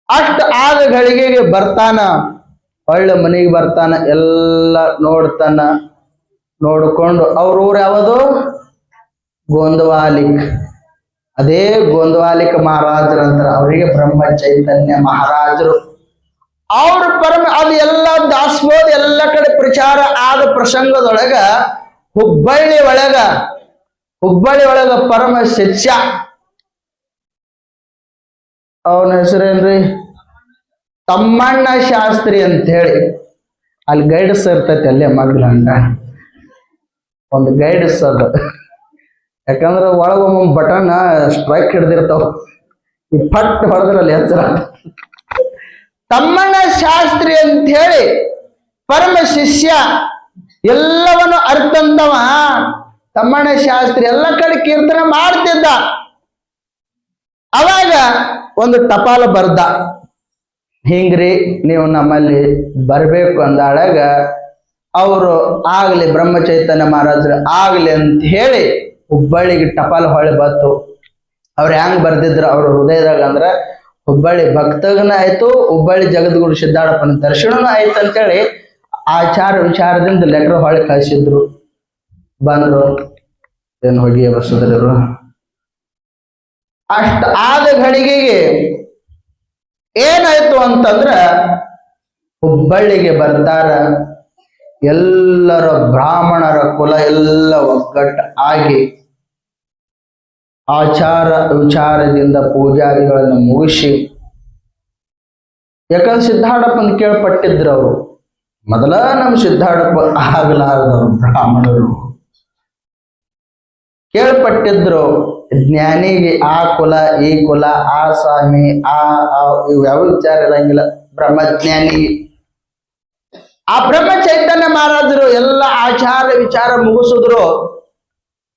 ಅಷ್ಟು ಆದ ಗಳಿಗೆಗೆ ಬರ್ತಾನ, ಒಳ್ಳೆ ಮನೆಗೆ ಬರ್ತಾನ, ಎಲ್ಲ ನೋಡ್ತಾನ. ನೋಡ್ಕೊಂಡು ಅವ್ರ ಊರು ಯಾವುದು? ಗೋಂದವಾಲಿಕ್. ಅದೇ ಗೋಂದವಾಲಿಕ ಮಹಾರಾಜರು ಅಂತಾರೆ, ಅವರಿಗೆ ಬ್ರಹ್ಮ ಚೈತನ್ಯ ಮಹಾರಾಜರು. ಅವ್ರ ಅದು ಎಲ್ಲ ದಾಸಬೋಧ ಎಲ್ಲ ಕಡೆ ಪ್ರಚಾರ ಆದ ಪ್ರಸಂಗದೊಳಗ ಹುಬ್ಬಳ್ಳಿ ಒಳಗ ಪರಮ ಶಿಷ್ಯ, ಅವನ ಹೆಸರೇನ್ರಿ ತಮ್ಮಣ್ಣ ಶಾಸ್ತ್ರಿ ಅಂತ ಹೇಳಿ, ಅಲ್ಲಿ ಗೈಡ್ಸ್ ಇರ್ತೈತಿ ಅಲ್ಲೇ ಮಗ್ಲ ಹಂಗ ಒಂದು ಗೈಡ್ಸ್ ಅದು. ಯಾಕಂದ್ರೆ ಒಳಗೊಮ್ಮ ಬಟನ್ ಸ್ಟ್ರೈಕ್ ಹಿಡ್ದಿರ್ತಾವ, ಈ ಪಟ್ ಹೊಡೆದ್ರಲ್ಲಿ ಹೆಸರ ತಮ್ಮಣ್ಣ ಶಾಸ್ತ್ರಿ ಅಂತ ಹೇಳಿ ಪರಮ ಶಿಷ್ಯ, ಎಲ್ಲವನ್ನು ಅರ್ಥಂತವ ತಮ್ಮಣ್ಣ ಶಾಸ್ತ್ರಿ ಎಲ್ಲ ಕಡೆ ಕೀರ್ತನೆ ಮಾಡ್ತಿದ್ದ. ಅವಾಗ ಒಂದು ಟಪಾಲ ಬರ್ದ, ಹಿಂಗ್ರಿ ನೀವು ನಮ್ಮಲ್ಲಿ ಬರ್ಬೇಕು ಅಂದಾಳಾಗ ಅವರು ಆಗ್ಲಿ ಬ್ರಹ್ಮ ಚೈತನ್ಯ ಮಹಾರಾಜರು ಆಗ್ಲಿ ಅಂತ ಹೇಳಿ ಹುಬ್ಬಳ್ಳಿಗೆ ಟಪಾಲ ಹೊಳೆ ಬತ್ತು. ಅವ್ರು ಹೆಂಗ್ ಬರ್ದಿದ್ರು ಅವ್ರ ಹೃದಯದಾಗ ಅಂದ್ರ ಹುಬ್ಬಳ್ಳಿ ಭಕ್ತಗನ ಆಯ್ತು, ಹುಬ್ಬಳ್ಳಿ ಜಗದ್ಗುರು ಸಿದ್ಧಾಳಪ್ಪನ ದರ್ಶನನೂ ಆಯ್ತು ಅಂತೇಳಿ ಆಚಾರ ವಿಚಾರದಿಂದ ಲೆಟರ್ ಹೊಳ್ಳಿ ಕಳಿಸಿದ್ರು. ಬಂದ್ರು, ಏನ್ ಹೋಗಿ ಬಸದ್ರು. ಅಷ್ಟ ಆದ ಘಳಿಗೆಗೆ ಏನಾಯ್ತು ಅಂತಂದ್ರ ಹುಬ್ಬಳ್ಳಿಗೆ ಬರ್ತಾರ. ಎಲ್ಲರ ಬ್ರಾಹ್ಮಣರ ಕುಲ ಎಲ್ಲ ಒಗ್ಗಟ್ಟು ಆಗಿ ಆಚಾರ ವಿಚಾರದಿಂದ ಪೂಜಾದಿಗಳನ್ನು ಮುಗಿಸಿ, ಯಾಕಂದ್ರೆ ಸಿದ್ಧಾಡಪ್ಪನ ಕೇಳ್ಪಟ್ಟಿದ್ರು ಅವರು. ಮೊದಲ ನಮ್ಮ ಸಿದ್ಧಾಡಪ್ಪ ಆಗಲಾರದವರು ಬ್ರಾಹ್ಮಣರು ಕೇಳ್ಪಟ್ಟಿದ್ರು. ಜ್ಞಾನಿಗೆ ಆ ಕುಲ ಈ ಕುಲ ಆ ಸ್ವಾಮಿ ಇವು ಯಾವ ವಿಚಾರ ಇರಂಗಿಲ್ಲ. ಬ್ರಹ್ಮಜ್ಞಾನಿ ಆ ಬ್ರಹ್ಮ ಚೈತನ್ಯ ಮಹಾರಾಜರು ಎಲ್ಲ ಆಚಾರ ವಿಚಾರ ಮುಗಿಸಿದ್ರು.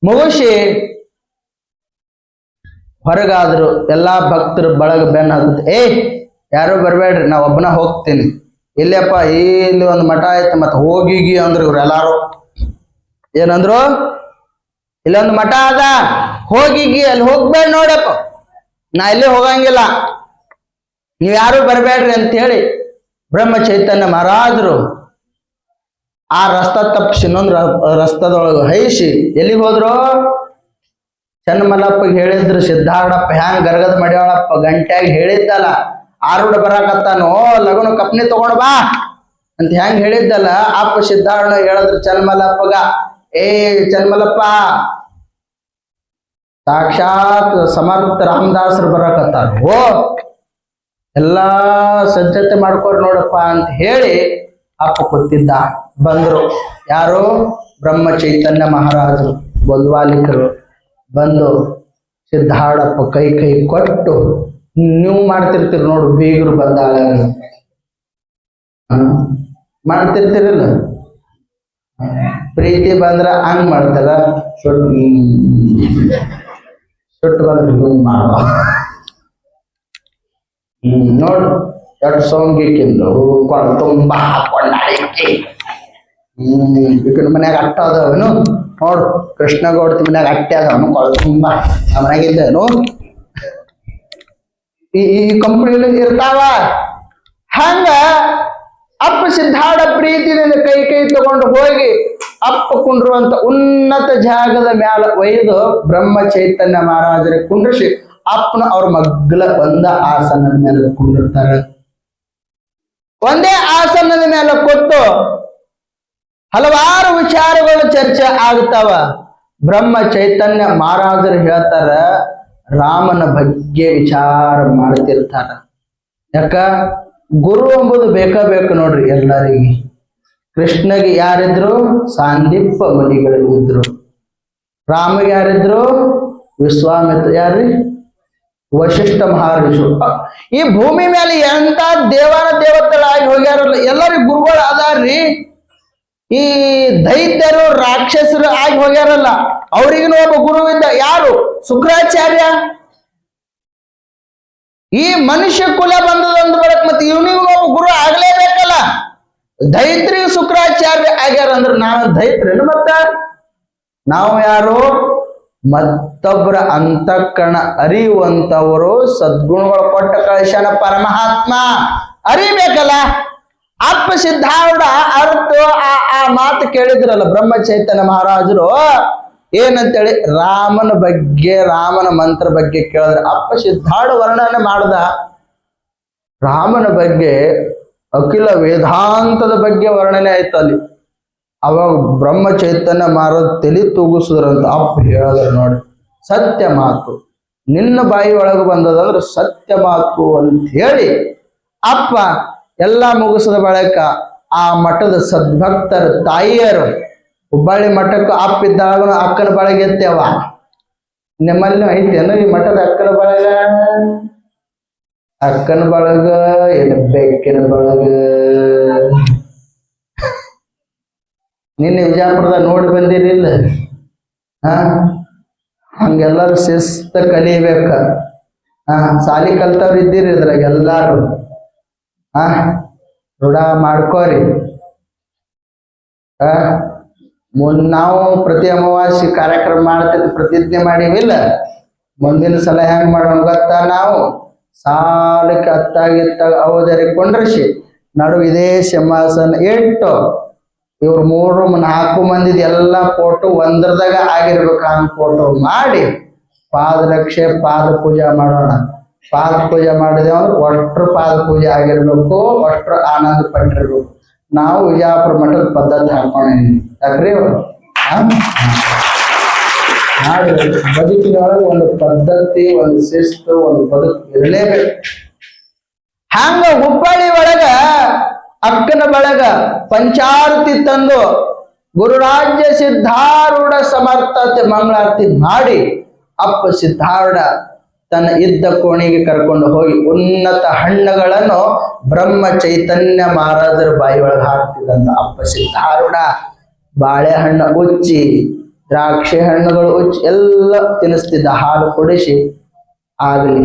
ಮುಗಿಸಿ ಹೊರಗಾದ್ರು. ಎಲ್ಲಾ ಭಕ್ತರು ಬಳಗ ಬೆನ್ನ ಹತ್ತುತ್ತೆ. ಯಾರು ಬರ್ಬೇಡ್ರಿ, ನಾ ಒಬ್ಬನ ಹೋಗ್ತೀನಿ. ಇಲ್ಲಪ್ಪ ಇಲ್ಲಿ ಒಂದು ಮಠ ಆಯ್ತು, ಮತ್ತೆ ಹೋಗಿಗಿ ಅಂದ್ರು ಇವ್ರು ಎಲ್ಲಾರು. ಏನಂದ್ರು? ಇಲ್ಲೊಂದು ಮಠ ಅದ, ಹೋಗಿಗಿ, ಅಲ್ಲಿ ಹೋಗ್ಬೇಡ ನೋಡಪ್ಪ, ನಾ ಇಲ್ಲಿ ಹೋಗಂಗಿಲ್ಲ, ನೀವ್ ಯಾರು ಬರ್ಬೇಡ್ರಿ ಅಂತ ಹೇಳಿ ಬ್ರಹ್ಮ ಚೈತನ್ಯ ಮಹಾರಾಜರು ಆ ರಸ್ತಾ ತಪ್ಪಿಸಿ ಇನ್ನೊಂದು ರಸ್ತದೊಳಗೆ ಹೈಸಿ ಎಲ್ಲಿಗೆ ಹೋದ್ರು? ಚನ್ನಮಲ್ಲಪ್ಪಗೆ ಹೇಳಿದ್ರು. ಸಿದ್ಧಾರೂಢಪ್ಪ ಹ್ಯಾಂಗ ಗರ್ಗದ ಮಾಡ್ಯಾಳಪ್ಪ ಗಂಟ್ಯಾಗಿ ಹೇಳಿದ್ದಲ್ಲ, ಆರೂಢ ಬರಾಕತ್ತಾನೋ ಲಗುನ ಕಪ್ನಿ ತಗೊಂಡ್ ಬಾ ಅಂತ ಹೆಂಗ್ ಹೇಳಿದ್ದಲ್ಲ. ಅಪ್ಪ ಸಿದ್ಧಾರೂಢ ಹೇಳಿದ್ರು ಚನ್ನಮಲ್ಲಪ್ಪಗ, ಚನ್ನಮಲ್ಲಪ್ಪ, ಸಾಕ್ಷಾತ್ ಸಮರ್ಥ ರಾಮದಾಸರು ಬರಾಕತ್ತಾರ, ಎಲ್ಲಾ ಸಜ್ಜತೆ ಮಾಡ್ಕೊರ್ ನೋಡಪ್ಪ ಅಂತ ಹೇಳಿ ಅಪ್ಪ ಕೂತಿದ್ದ. ಬಂದ್ರು ಯಾರು? ಬ್ರಹ್ಮ ಚೈತನ್ಯ ಮಹಾರಾಜರು ಗೋಲ್ವಾಲಿಕರು ಬಂದು ಸಿದ್ಧಾರೂಢಪ್ಪ ಕೈ ಕೊಟ್ಟು, ನೀವು ಮಾಡ್ತಿರ್ತೀರಿ ನೋಡು ಬೀಗರು ಬಂದಾಗ ಮಾಡ್ತಿರ್ತೀರಲ್ಲ, ಪ್ರೀತಿ ಬಂದ್ರ ಹಂಗ್ ಮಾಡ್ತಾರ, ಸುಟ್ಟು ಬಂದ್ರೆ ಹಿಂಗ್ ಮಾಡುವ. ನೋಡು ಎಷ್ಟು ಸೋಂಗಿಕ್ಕಿಂದು ಕೊಡ ತುಂಬಾ ಹಾಕೊಂಡಾಳಿಕೆ. ಮನ್ಯಾಗ ಅಟ್ಟ ಅದಾವನು ನೋಡು, ಕೃಷ್ಣಗೌಡತಿ ಮನ್ಯಾಗ ಅಟ್ಟೆ ಅದಾವನು ಕೊಳ ತುಂಬಾ. ಮನ್ಯಾಗಿದ್ದೇನು ಈ ಕಂಪನಿ ಇರ್ತಾವ. ಹಂಗ ಅಪ್ಪ ಸಿದ್ಧಾಡ ಪ್ರೀತಿಯಿಂದ ಕೈ ತಗೊಂಡು ಹೋಗಿ ಅಪ್ಪ ಕುಂಡ್ರುವಂತ ಉನ್ನತ ಜಾಗದ ಮ್ಯಾಲ ಒಯ್ದು ಬ್ರಹ್ಮ ಚೈತನ್ಯ ಮಹಾರಾಜರಿಗೆ ಕುಂಡ್ರಿಸಿ ಅಪ್ಪನ ಅವ್ರ ಮಗ್ಗಲ ಒಂದ ಆಸನದ ಮೇಲೆ ಕುಂಡಿರ್ತಾರೆ. ಒಂದೇ ಆಸನದ ಮೇಲೆ ಕೊಟ್ಟು ಹಲವಾರು ವಿಚಾರಗಳು ಚರ್ಚೆ ಆಗ್ತಾವ. ಬ್ರಹ್ಮ ಚೈತನ್ಯ ಮಹಾರಾಜರು ಹೇಳ್ತಾರ, ರಾಮನ ಬಗ್ಗೆ ವಿಚಾರ ಮಾಡ್ತಿರ್ತಾರ. ಯಾಕ? ಗುರು ಎಂಬುದು ಬೇಕು ನೋಡ್ರಿ ಎಲ್ಲರಿಗೆ. ಕೃಷ್ಣಗೆ ಯಾರಿದ್ರು? ಸಾಂದೀಪ ಮುನಿಗಳು ಇದ್ರು. ರಾಮಗೆ ಯಾರಿದ್ರು? ವಿಶ್ವಾಮಿತ್ರ. ಯಾರ್ರಿ? ವಶಿಷ್ಠ ಮಹರ್ಷಿ. ಈ ಭೂಮಿ ಮೇಲೆ ಎಂತ ದೇವತೆಗಳಾಗಿ ಹೋಗ್ಯಾರಲ್ಲ, ಎಲ್ಲರಿಗೂ ಗುರುಗಳು ಅದಾರ್ರಿ. ಈ ದೈತ್ಯರು ರಾಕ್ಷಸರು ಆಗಿ ಹೋಗ್ಯಾರಲ್ಲ, ಅವ್ರಿಗೂ ಒಬ್ಬ ಗುರುವಿದ್ದ. ಯಾರು? ಶುಕ್ರಾಚಾರ್ಯ. ಈ ಮನುಷ್ಯ ಕುಲ ಬಂದದಂದು ಬರಕ್ ಮತ್ತೆ ಇವನಿಗೂ ಒಬ್ಬ ಗುರು ಆಗ್ಲೇಬೇಕಲ್ಲ. ದೈತ್ರಿಗೆ ಶುಕ್ರಾಚಾರ್ಯ ಆಗ್ಯಾರ ಅಂದ್ರೆ ನಾವು ದೈತ್ರೇನು? ಮತ್ತ ನಾವು ಯಾರು? ಮತ್ತೊಬ್ಬರ ಅಂತಃಕರಣ ಅರಿಯುವಂತವರು, ಸದ್ಗುಣಗಳು ಕೊಟ್ಟ ಕಳಿಸ್ಯಾನ ಪರಮಾತ್ಮ, ಅರಿಬೇಕಲ್ಲ. ಅಪ್ಪ ಸಿದ್ಧಾರೂಢ ಅರ್ಥ ಆ ಮಾತು ಕೇಳಿದ್ರಲ್ಲ ಬ್ರಹ್ಮ ಚೈತನ್ಯ ಮಹಾರಾಜರು. ಏನಂತೇಳಿ? ರಾಮನ ಬಗ್ಗೆ, ರಾಮನ ಮಂತ್ರ ಬಗ್ಗೆ ಕೇಳಿದ್ರೆ ಅಪ್ಪ ಸಿದ್ಧಾರೂಢ ವರ್ಣನೆ ಮಾಡ್ದ. ರಾಮನ ಬಗ್ಗೆ ಅಖಿಲ ವೇದಾಂತದ ಬಗ್ಗೆ ವರ್ಣನೆ ಆಯ್ತು ಅಲ್ಲಿ. ಅವಾಗ ಬ್ರಹ್ಮ ಚೈತನ್ಯ ಮಹಾರಾಜ ತಲೆ ತೂಗಿಸಿದ್ರಂತ ಅಪ್ಪ ಹೇಳಿದ್ರು. ನೋಡಿ, ಸತ್ಯ ಮಾತು ನಿನ್ನ ಬಾಯಿ ಒಳಗೆ ಬಂದದಂದ್ರೆ ಸತ್ಯ ಮಾತು ಅಂತ ಹೇಳಿ ಅಪ್ಪ ಎಲ್ಲ ಮುಗಿಸಿದ ಬಳಿಕ ಆ ಮಠದ ಸದ್ಭಕ್ತರ ತಾಯಿಯರು ಹುಬ್ಬಳ್ಳಿ ಮಠಕ್ಕೂ ಅಪ್ಪಿದ್ದಾಗ ಅಕ್ಕನ ಬಳಗ ಎತ್ತೇವ. ನಿಮ್ಮಲ್ಲಿ ಐತೇನು ಈ ಮಠದ ಅಕ್ಕನ ಬಳಗ? ಅಕ್ಕನ ಬಳಗ ಏನು ಬೆಕ್ಕಿನ ಬಳಗ? ನಿನ್ನೆ ವಿಜಯಪುರದಾಗ ನೋಡಿ ಬಂದಿರಿಲ್ಲ? ಹಂಗೆಲ್ಲರೂ ಶಿಸ್ತ ಕಲಿಬೇಕ. ಸಾಲಿ ಕಲ್ತವ್ರು ಇದ್ದೀರಿ ಇದ್ರಾಗ ಎಲ್ಲಾರು. ರೂಢ ಮಾಡ್ಕೋರಿ. ನಾವು ಪ್ರತಿ ಅಮಾವಾಸ್ಯೆ ಕಾರ್ಯಕ್ರಮ ಮಾಡ್ತಿದ್ವಿ, ಪ್ರತಿಜ್ಞೆ ಮಾಡಿವಿಲ್ಲ, ಮುಂದಿನ ಸಲ ಹೆಂಗ್ ಮಾಡೋಣ ಗೊತ್ತಾ? ನಾವು ಸಾಲಕ್ಕೆ ಅತ್ತಾಗಿತ್ತಾಗ ಅವಧರಿಕೊಂಡ್ರಸಿ ನಡು ಇದೇ ಸಿಂಹಾಸನ ಇಟ್ಟು ಇವ್ರು 3-4 ಮಂದಿದ ಎಲ್ಲ ಫೋಟೋ ಒಂದ್ರದಾಗ ಆಗಿರ್ಬೇಕು ಹಂಗ ಫೋಟೋ ಮಾಡಿ ಪಾದರಕ್ಷೆ ಪಾದ ಪೂಜೆ ಮಾಡೋಣ. ಪಾದ ಪೂಜೆ ಮಾಡಿದೇವ ಅಂದ್ರೆ ಅಷ್ಟ್ರ ಪಾದ ಪೂಜೆ ಆಗಿರ್ಬೇಕು, ಅಷ್ಟ್ರ ಆನಂದ ಪಟ್ಟಿರ್ಬೇಕು. ನಾವು ವಿಜಯಪುರ ಮಠದ ಪದ್ಧತಿ ಹಾಕೊಂಡಿದ್ದೀವಿ. ಯಾಕ್ರಿ ಬದುಕಿನೊಳಗೆ ಒಂದು ಪದ್ಧತಿ, ಒಂದು ಶಿಸ್ತು, ಒಂದು ಬದುಕು ಇರಲೇಬೇಕು. ಹಂಗ ಹುಬ್ಬಳ್ಳಿ ಒಳಗ ಅಕ್ಕನ ಬಳಗ ಪಂಚಾರತಿ ತಂದು ಗುರುರಾಜ್ಯ ಸಿದ್ಧಾರೂಢ ಸಮರ್ಥತೆ ಮಂಗಳಾರತಿ ಮಾಡಿ ಅಪ್ಪ ಸಿದ್ಧಾರೂಢ ತನ್ನ ಇದ್ದ ಕೋಣಿಗೆ ಕರ್ಕೊಂಡು ಹೋಗಿ ಉನ್ನತ ಹಣ್ಣುಗಳನ್ನು ಬ್ರಹ್ಮ ಚೈತನ್ಯ ಮಹಾರಾಜರ ಬಾಯಿ ಒಳಗೆ ಹಾಕ್ತಿದ್ದಂತ ಅಪ್ಪ ಸಿದ್ಧಾರೂಢ ಬಾಳೆಹಣ್ಣು ಉಚ್ಚಿ, ದ್ರಾಕ್ಷಿ ಹಣ್ಣುಗಳು ಉಚ್ಚಿ ಎಲ್ಲ ತಿನ್ನಿಸ್ತಿದ್ದ. ಹಾಲು ಕುಡಿಸಿ ಆಗ್ಲಿ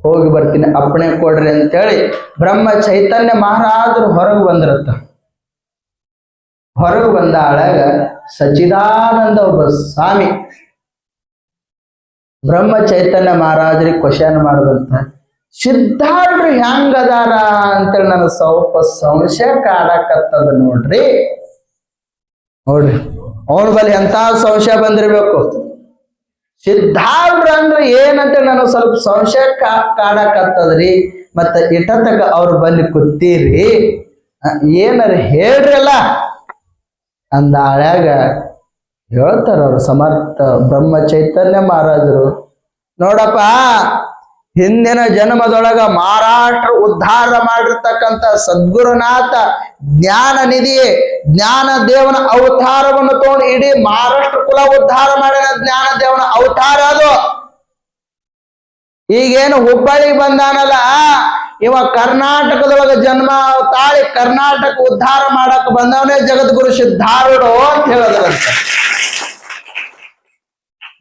ಹೋಗಿ ಬರ್ತೀನಿ ಅಪ್ಪಣೆ ಕೊಡ್ರಿ ಅಂತೇಳಿ ಬ್ರಹ್ಮ ಚೈತನ್ಯ ಮಹಾರಾಜರು ಹೊರಗೆ ಬಂದಿರತ್ತ. ಹೊರಗೆ ಬಂದ ಆಳಾಗ ಸಚ್ಚಿದಾನಂದ ಒಬ್ಬ ಸ್ವಾಮಿ ಬ್ರಹ್ಮ ಚೈತನ್ಯ ಮಹಾರಾಜರಿಗೆ ಕ್ವಶನ್ ಮಾಡುದಂತ, ಸಿದ್ಧಾರೂಢರು ಹೆಂಗದಾರ ಅಂತೇಳಿ ನನಗೆ ಸ್ವಲ್ಪ ಸಂಶಯ ಕಾಡಕತ್ತದ ನೋಡ್ರಿ. ಅವನ ಬಳಿ ಎಂತ ಸಂಶಯ ಬಂದಿರ್ಬೇಕು. ಸಿದ್ಧಾರೂಢರು ಅಂದ್ರೆ ಏನಂತ ನನಗೆ ಸ್ವಲ್ಪ ಸಂಶಯ ಕಾಡಕತ್ತದ್ರಿ. ಮತ್ತ ಇಟ್ಟತಕ ಅವ್ರ ಬಲ್ಲಿ ಕೂತೀರಿ, ಏನಾರ ಹೇಳ್ರಲ್ಲ ಅಂದ ಆಳ್ಯಾಗ ಹೇಳ್ತಾರ ಅವ್ರು ಸಮರ್ಥ ಬ್ರಹ್ಮ ಚೈತನ್ಯ ಮಹಾರಾಜರು. ನೋಡಪ್ಪ, ಹಿಂದಿನ ಜನ್ಮದೊಳಗ ಮಹಾರಾಷ್ಟ್ರ ಉದ್ಧಾರ ಮಾಡಿರ್ತಕ್ಕಂಥ ಸದ್ಗುರುನಾಥ ಜ್ಞಾನ ನಿಧಿ ಜ್ಞಾನ ದೇವನ ಅವತಾರವನ್ನು ತಗೊಂಡು ಇಡೀ ಮಹಾರಾಷ್ಟ್ರ ಕುಲ ಉದ್ಧಾರ ಮಾಡಿದ ಜ್ಞಾನ ದೇವನ ಅವತಾರ ಅದು. ಈಗೇನು ಹುಬ್ಬಳ್ಳಿಗೆ ಬಂದಾನಲ್ಲ ಇವ ಕರ್ನಾಟಕದೊಳಗ ಜನ್ಮ ತಾಳಿ ಕರ್ನಾಟಕ ಉದ್ಧಾರ ಮಾಡಕ್ ಬಂದವನೇ ಜಗದ್ಗುರು ಸಿದ್ಧಾರೂಢ ಅಂತ ಹೇಳದ್ರಂತ.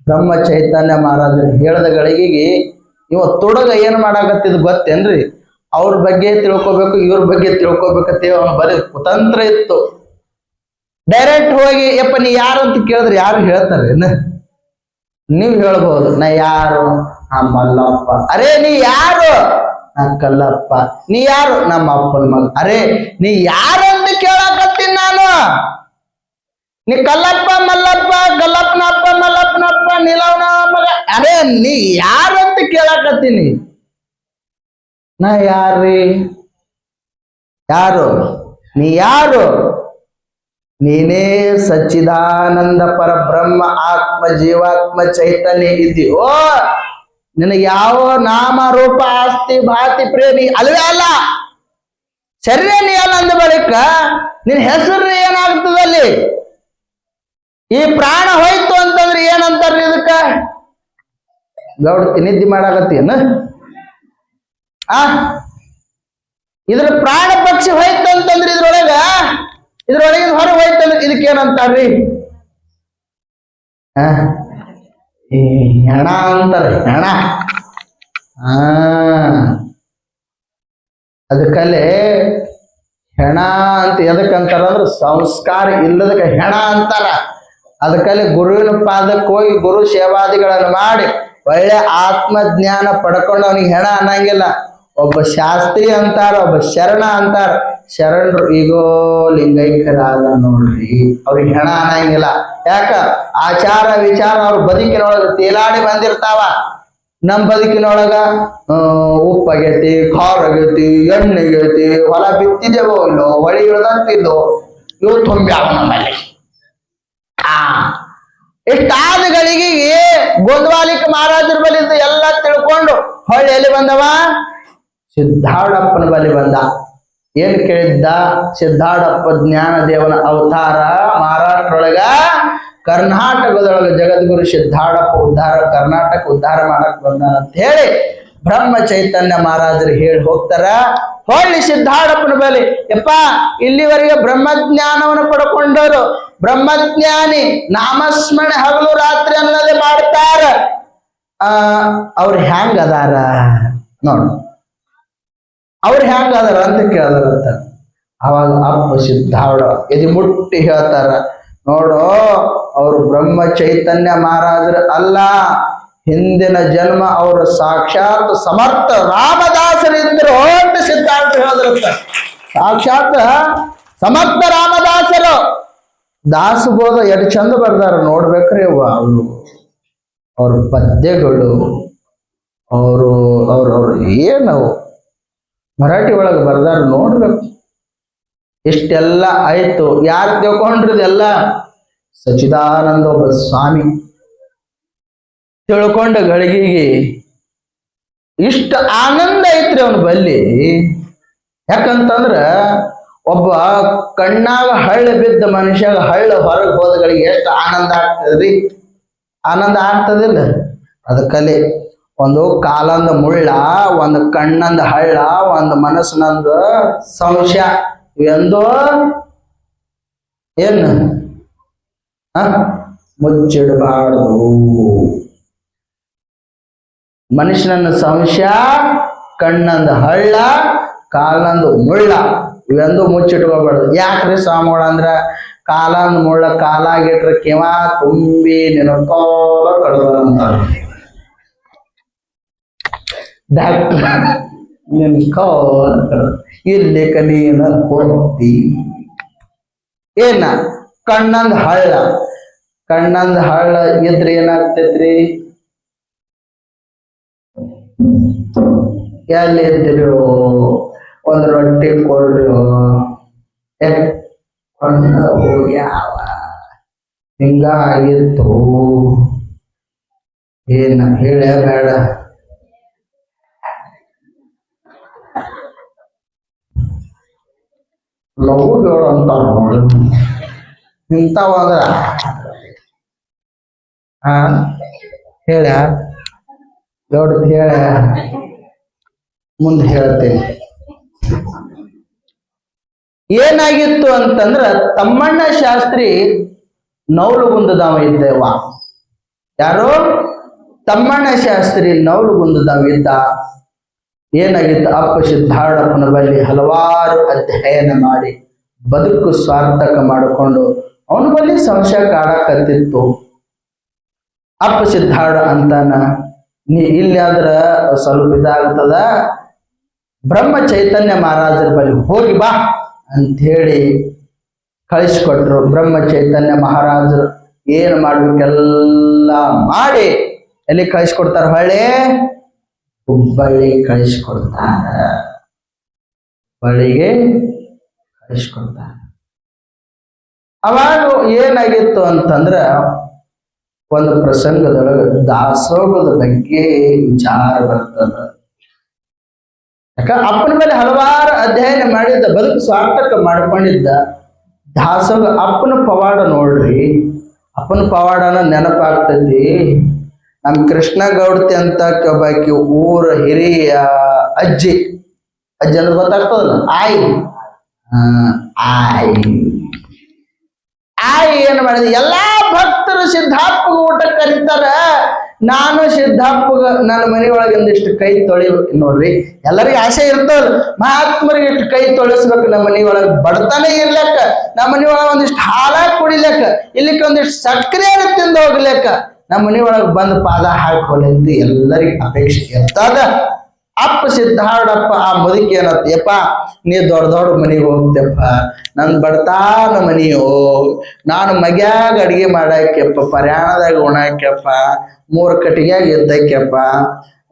ಬ್ರಹ್ಮ ಚೈತನ್ಯ ಮಹಾರಾಜರು ಹೇಳದ ಗಳಿಗೆಗೆ ಇವ ತುಡುಗ ಏನ್ ಮಾಡಾಕತ್ತಿದ್ ಗೊತ್ತೇನ್ರಿ? ಅವ್ರ ಬಗ್ಗೆ ತಿಳ್ಕೊಬೇಕು, ಇವ್ರ ಬಗ್ಗೆ ತಿಳ್ಕೊಬೇಕಂತೇಳಿ ಅವನ ಬರೀ ಕುತಂತ್ರ ಇತ್ತು. ಡೈರೆಕ್ಟ್ ಹೋಗಿ ಯಪ್ಪ ನೀ ಯಾರು ಅಂತ ಕೇಳಿದ್ರೆ ಯಾರು ಹೇಳ್ತಾರೆ? ನೀವ್ ಹೇಳ್ಬಹುದು, ನಾ ಯಾರು? ಮಲ್ಲಪ್ಪ. ಅರೇ ನೀ ಯಾರು? ನಾ ಕಲ್ಲಪ್ಪ. ನೀ ಯಾರು? ನಮ್ಮ ಅಪ್ಪನ ಮಗ. ಅರೇ ನೀ ಯಾರು ಅಂತ ಕೇಳಾಕತ್ತೀನಿ ನಾನು. ನೀ ಕಲ್ಲಪ್ಪ ಮಲ್ಲಪ್ಪ ಗಲ್ಲಪ್ಪನಪ್ಪ ಮಲ್ಲಪ್ಪನಪ್ಪ ನಿಲವನ ಮಗ. ಅರೇ ನೀ ಯಾರು ಅಂತ ಕೇಳಾಕತ್ತೀನಿ. ನಾ ಯಾರ್ರಿ? ಯಾರು? ನೀ ಯಾರು? ನೀನೇ ಸಚ್ಚಿದಾನಂದ ಪರಬ್ರಹ್ಮ ಆತ್ಮ ಜೀವಾತ್ಮ ಚೈತನ್ಯ ಇದೆಯೋ. ನಿನಗೆ ಯಾವ ನಾಮ ರೂಪ ಆಸ್ತಿ ಭಾತಿ ಪ್ರೇಮಿ ಅಲ್ವೇ ಅಲ್ಲ, ಶರೀರ ನೀ ಅಲ್ಲ. ಅಂದ ಬಳಿಕ ನಿನ್ ಹೆಸರು ಏನಾಗ್ತದಲ್ಲಿ? ಈ ಪ್ರಾಣ ಹೋಯ್ತು ಅಂತಂದ್ರೆ ಏನಂತಾರ್ರಿ ಇದಕ್ಕ? ಗೌಡ್ತಿ ನಿದ್ದೆ ಮಾಡಾಕತ್ತೀನ? ಇದ್ರ ಪ್ರಾಣ ಪಕ್ಷಿ ಹೋಯ್ತು ಅಂತಂದ್ರೆ ಇದ್ರೊಳಗಿನ ಹೊರ ಹೋಯ್ತಂದ್ರೆ ಇದಕ್ಕೇನಂತಾರ್ರಿ? ಈ ಹೆಣ ಅಂತಾರೆ, ಹೆಣ. ಅದಕ್ಕಲ್ಲೇ ಹೆಣ ಅಂತ ಎದಕ್ಕಂತಾರ ಅಂದ್ರೆ ಸಂಸ್ಕಾರ ಇಲ್ಲದಕ್ಕೆ ಹೆಣ ಅಂತಾರ. ಅದಕ್ಕಲ್ಲಿ ಗುರುವಿನ ಪಾದಕ್ಕೆ ಹೋಗಿ ಗುರು ಸೇವಾದಿಗಳನ್ನು ಮಾಡಿ ಒಳ್ಳೆ ಆತ್ಮಜ್ಞಾನ ಪಡ್ಕೊಂಡು ಅವನಿಗೆ ಹೆಣ ಅನ್ನಂಗಿಲ್ಲ. ಒಬ್ಬ ಶಾಸ್ತ್ರಿ ಅಂತಾರ, ಒಬ್ಬ ಶರಣ ಅಂತಾರ. ಶರಣರು ಈಗೋ ಲಿಂಗೈಕ್ಯರಾದ ನೋಡ್ರಿ, ಅವ್ರಿಗೆ ಹೆಣ ಅನ್ನಂಗಿಲ್ಲ. ಯಾಕ? ಆಚಾರ ವಿಚಾರ ಅವ್ರ ಬದುಕಿನೊಳಗ ತೇಲಾಡಿ ಬಂದಿರ್ತಾವ. ನಮ್ ಬದುಕಿನೊಳಗ ಉಪ್ಪಾಗೈತಿ, ಖಾರ ಆಗೈತಿ, ಎಣ್ಣೆ ಆಗೈತಿ, ಹೊಲ ಬಿತ್ತಿದೇವೋ ಇಲ್ಲೋ, ಹೊಳಿ ಇಳ್ದಂತಿಲ್ಲೋ, ಇವು ತುಂಬ್ಯಾವ ನಮ್ಮಲ್ಲಿ. ಇಷ್ಟಾದ ಗಳಿಗೆ ಗೋಂದ್ವಾಲಿಕ ಮಹಾರಾಜರ ಬಳಿ ಎಲ್ಲ ತಿಳ್ಕೊಂಡು ಹೊಳ್ಳಿ ಎಲ್ಲಿ ಬಂದವ? ಸಿದ್ಧಾರೂಢಪ್ಪನ ಬಳಿ ಬಂದ. ಏನ್ ಕೇಳಿದ್ದ? ಸಿದ್ಧಾರೂಢಪ್ಪ ಜ್ಞಾನ ದೇವನ ಅವತಾರ ಮಹಾರಾಷ್ಟ್ರೊಳಗ ಕರ್ನಾಟಕದೊಳಗ ಜಗದ್ಗುರು ಸಿದ್ಧಾರೂಢಪ್ಪ ಉದ್ಧಾರ ಕರ್ನಾಟಕ ಉದ್ಧಾರ ಮಾಡಕ್ ಬಂದ ಅಂತ ಹೇಳಿ ಬ್ರಹ್ಮ ಚೈತನ್ಯ ಮಹಾರಾಜರು ಹೇಳಿ ಹೋಗ್ತಾರ. ಹೊಳ್ಳಿ ಸಿದ್ಧಾರೂಢಪ್ಪನ ಬಳಿ, ಯಪ್ಪ ಇಲ್ಲಿವರೆಗೆ ಬ್ರಹ್ಮಜ್ಞಾನವನ್ನು ಪಡ್ಕೊಂಡವರು ಬ್ರಹ್ಮಜ್ಞಾನಿ ನಾಮಸ್ಮರಣೆ ಹಗಲು ರಾತ್ರಿ ಅನ್ನೋದೇ ಮಾಡ್ತಾರ. ಅವ್ರು ಹೆಂಗ ಅದಾರ ನೋಡು, ಅವ್ರು ಹೆಂಗ ಅದಾರ ಅಂತ ಕೇಳದಾರಂತ. ಅವಾಗ ಅಪ್ಪ ಸಿದ್ಧಾರೂಢ ಎದಿ ಮುಟ್ಟಿ ಹೇಳ್ತಾರ, ನೋಡು ಅವರು ಬ್ರಹ್ಮ ಚೈತನ್ಯ ಮಹಾರಾಜರು ಅಲ್ಲ, ಹಿಂದಿನ ಜನ್ಮ ಅವರು ಸಾಕ್ಷಾತ್ ಸಮರ್ಥ ರಾಮದಾಸರಿದ್ರು ಅಂತ ಸಿದ್ಧಾಂತ ಹೇಳಿದ್ರಂತ. ಸಾಕ್ಷಾತ್ ಸಮರ್ಥ ರಾಮದಾಸರು ದಾಸಬೋಧ ಎಷ್ಟು ಚಂದ ಬರ್ದಾರ ನೋಡ್ಬೇಕ್ರಿ. ಅವರು ಅವ್ರ ಪದ್ಯಗಳು ಅವ್ರು ಏನವು ಮರಾಠಿ ಒಳಗೆ ಬರ್ದಾರ ನೋಡ್ಬೇಕು. ಇಷ್ಟೆಲ್ಲ ಆಯ್ತು. ಯಾರು ತಿಳ್ಕೊಂಡ್ರದೆಲ್ಲ? ಸಚ್ಚಿದಾನಂದ ಒಬ್ಬ ಸ್ವಾಮಿ ತಿಳ್ಕೊಂಡ ಗಳಿಗೆಗೆ ಇಷ್ಟ ಆನಂದ ಐತ್ರಿ ಅವನ ಬಲ್ಲಿ. ಯಾಕಂತಂದ್ರ ಒಬ್ಬ ಕಣ್ಣಾಗ ಹಳ್ಳ ಬಿದ್ದ ಮನುಷ್ಯಾಗ ಹಳ್ಳ ಹೊರಗೆ ಹೋದಗಳಿಗೆ ಎಷ್ಟು ಆನಂದ ಆಗ್ತದ್ರಿ? ಆನಂದ ಆಗ್ತದಿಲ್ಲ? ಅದ ಕಲೆ. ಒಂದು ಕಾಲಂದ ಮುಳ್ಳ, ಒಂದು ಕಣ್ಣಂದ ಹಳ್ಳ, ಒಂದು ಮನಸ್ಸಿನಂದ ಸಂಶಯ, ಇವೆಂದೋ ಏನು ಮುಚ್ಚಿಡಬಾರ್ದು. ಮನುಷ್ಯನನ್ನ ಸಂಶಯ, ಕಣ್ಣಂದ ಹಳ್ಳ, ಕಾಲಂದು ಮುಳ್ಳ, ಇವೆಂದು ಮುಚ್ಚಿಟ್ಕೋಬಾರ್ದು. ಯಾಕ್ರಿ ಸ್ವಾಮಿಗಳ ಅಂದ್ರ ಕಾಲಂದ ಮುಳ್ಳ ಕಾಲಾಗಿಟ್ರ ಕಿವ ತುಂಬಿ ನೆನಕೋಲ ಕಳೆದ ಡಾಕ್ಟರ್ ನೆನ್ಕೋಲ ಇಲ್ಲಿ ಕಲೀನ ಕೊಡ್ತಿ ಏನ ಕಣ್ಣಂದ ಹಳ್ಳ. ಕಣ್ಣಂದ ಹಳ್ಳ ಇದ್ರೆ ಏನಾಗ್ತೈತ್ರಿ? ಎಲ್ಲಿ ಇದ್ದಿರೋ ಒಂದು ರೊಟ್ಟಿ ಕೊಡ್ರು ಹೋಗ್ಯಾವ, ಹಿಂಗಾಗಿತ್ತು. ಏನ ಹೇಳೇ ಬೇಡ. ಲವ್ಗಳು ಅಂತಾರ ನೋಡಿ ಇಂಥವಂದ್ರ ಹೇಳ ದೊಡ್ಡ ಹೇಳ ಮುಂದೆ ಹೇಳ್ತೇನೆ. ಏನಾಗಿತ್ತು ಅಂತಂದ್ರ ತಮ್ಮಣ್ಣ ಶಾಸ್ತ್ರಿ ನೌಲುಗುಂದದವ ಇದ್ದೇವ. ಯಾರು? ತಮ್ಮಣ್ಣ ಶಾಸ್ತ್ರಿ ನೌಲುಗುಂದದವ ಇದ್ದ. ಏನಾಗಿತ್ತು? ಅಪ್ಪ ಸಿದ್ಧಾರ್ಥಪ್ಪನ ಬಳಿ ಹಲವಾರು ಅಧ್ಯಯನ ಮಾಡಿ ಬದುಕು ಸ್ವಾರ್ಥಕ ಮಾಡಿಕೊಂಡು ಅವನ ಬಳಿ ಸಂಶಯ ಕಾಡಕತ್ತಿತ್ತು. ಅಪ್ಪ ಸಿದ್ಧಾರ್ಥ ಅಂತಾನ, ನೀ ಇಲ್ಲಿ ಆದ್ರ ಸ್ವಲ್ಪ ಇದಾಗ್ತದ, ಬ್ರಹ್ಮ ಚೈತನ್ಯ ಮಹಾರಾಜರ ಬಳಿ ಹೋಗಿ ಬಾ ಅಂತ ಹೇಳಿ ಕಳಿಸ್ಕೊಟ್ರು. ಬ್ರಹ್ಮ ಚೈತನ್ಯ ಮಹಾರಾಜರು ಏನು ಮಾಡ್ಬೇಕೆಲ್ಲ ಮಾಡಿ ಎಲ್ಲಿ ಕಳಿಸ್ಕೊಡ್ತಾರ? ಹೊಳ್ಳಿ ಹುಬ್ಬಳ್ಳಿ ಕಳಿಸ್ಕೊಡ್ತಾರ. ಹುಬ್ಬಳ್ಳಿಗೆ ಕಳಿಸ್ಕೊಡ್ತಾರ. ಅವಾಗ ಏನಾಗಿತ್ತು ಅಂತಂದ್ರ ಒಂದು ಪ್ರಸಂಗದೊಳಗೆ ದಾಸೋಗದ ಬಗ್ಗೆ ವಿಚಾರ ಬರ್ತದ. ಯಾಕ ಅಪ್ಪನ ಮೇಲೆ ಹಲವಾರು ಅಧ್ಯಯನ ಮಾಡಿದ್ದ, ಬದುಕು ಸಾರ್ಥಕ ಮಾಡ್ಕೊಂಡಿದ್ದ. ದಾಸೋಗ ಅಪ್ಪನ ಪವಾಡ ನೋಡ್ರಿ, ಅಪ್ಪನ ಪವಾಡನ ನೆನಪಾಗ್ತೈತಿ. ನಮ್ ಕೃಷ್ಣ ಗೌಡತಿ ಅಂತ ಒಬ್ಬಾಕಿ ಊರ ಹಿರಿಯ ಅಜ್ಜಿ ಅಂದ್ರೆ ಗೊತ್ತಾಗ್ತದಲ್ಲ, ಆಯಿ ಏನ್ ಮಾಡಿದ, ಎಲ್ಲಾ ಭಕ್ತರು ಸಿದ್ಧಾಪ್ಪಗ ಊಟ ಕರೀತಾರ. ನಾನು ಸಿದ್ಧಾಪ್ಪಗ ನನ್ನ ಮನೆಯೊಳಗೆ ಒಂದಿಷ್ಟು ಕೈ ತೊಳಿಬೇಕು. ನೋಡ್ರಿ, ಎಲ್ಲರಿಗೂ ಆಸೆ ಇರ್ತದ, ಮಹಾತ್ಮರಿಗೆ ಇಷ್ಟು ಕೈ ತೊಳಿಸ್ಬೇಕು ನಮ್ಮ ಮನೆಯೊಳಗೆ, ಬಡತನ ಇರ್ಲಕ್ಕ, ನಮ್ಮ ಮನೆಯೊಳಗೆ ಒಂದಿಷ್ಟು ಹಾಲ ಕುಡಿಲಕ್ಕ, ಇಲ್ಲಿಕ್ಕೆ ಒಂದಿಷ್ಟು ಸಕ್ಕರೆ ತಿಂದು ಹೋಗ್ಲಕ್ಕ, ನಮ್ಮ ಮನೆಯೊಳಗೆ ಬಂದು ಪಾದ ಹಾಕೋಲಿ ಅಂತ ಎಲ್ಲರಿಗೂ ಅಪೇಕ್ಷೆ ಇರ್ತದ. ಅಪ್ಪ ಸಿದ್ಧಾರ್ಡಪ್ಪ ಆ ಮುದುಕಿ ಏನತ್ತಪ್ಪ, ನೀ ದೊಡ್ಡ ದೊಡ್ಡ ಮನೆಗೆ ಹೋಗ್ತಪ್ಪ, ನನ್ ಬಡತಾನ ಮನೆಯೋ, ನಾನು ಮಗ್ಯಾಗ ಅಡಿಗೆ ಮಾಡಾಕ್ಯಪ್ಪ, ಪ್ರಯಾಣದಾಗ ಉಣಾಕ್ಯಪ್ಪ, 3 ಕಟ್ಟಿಗ್ಯಾಗ ಇದ್ದಕ್ಯಪ್ಪ,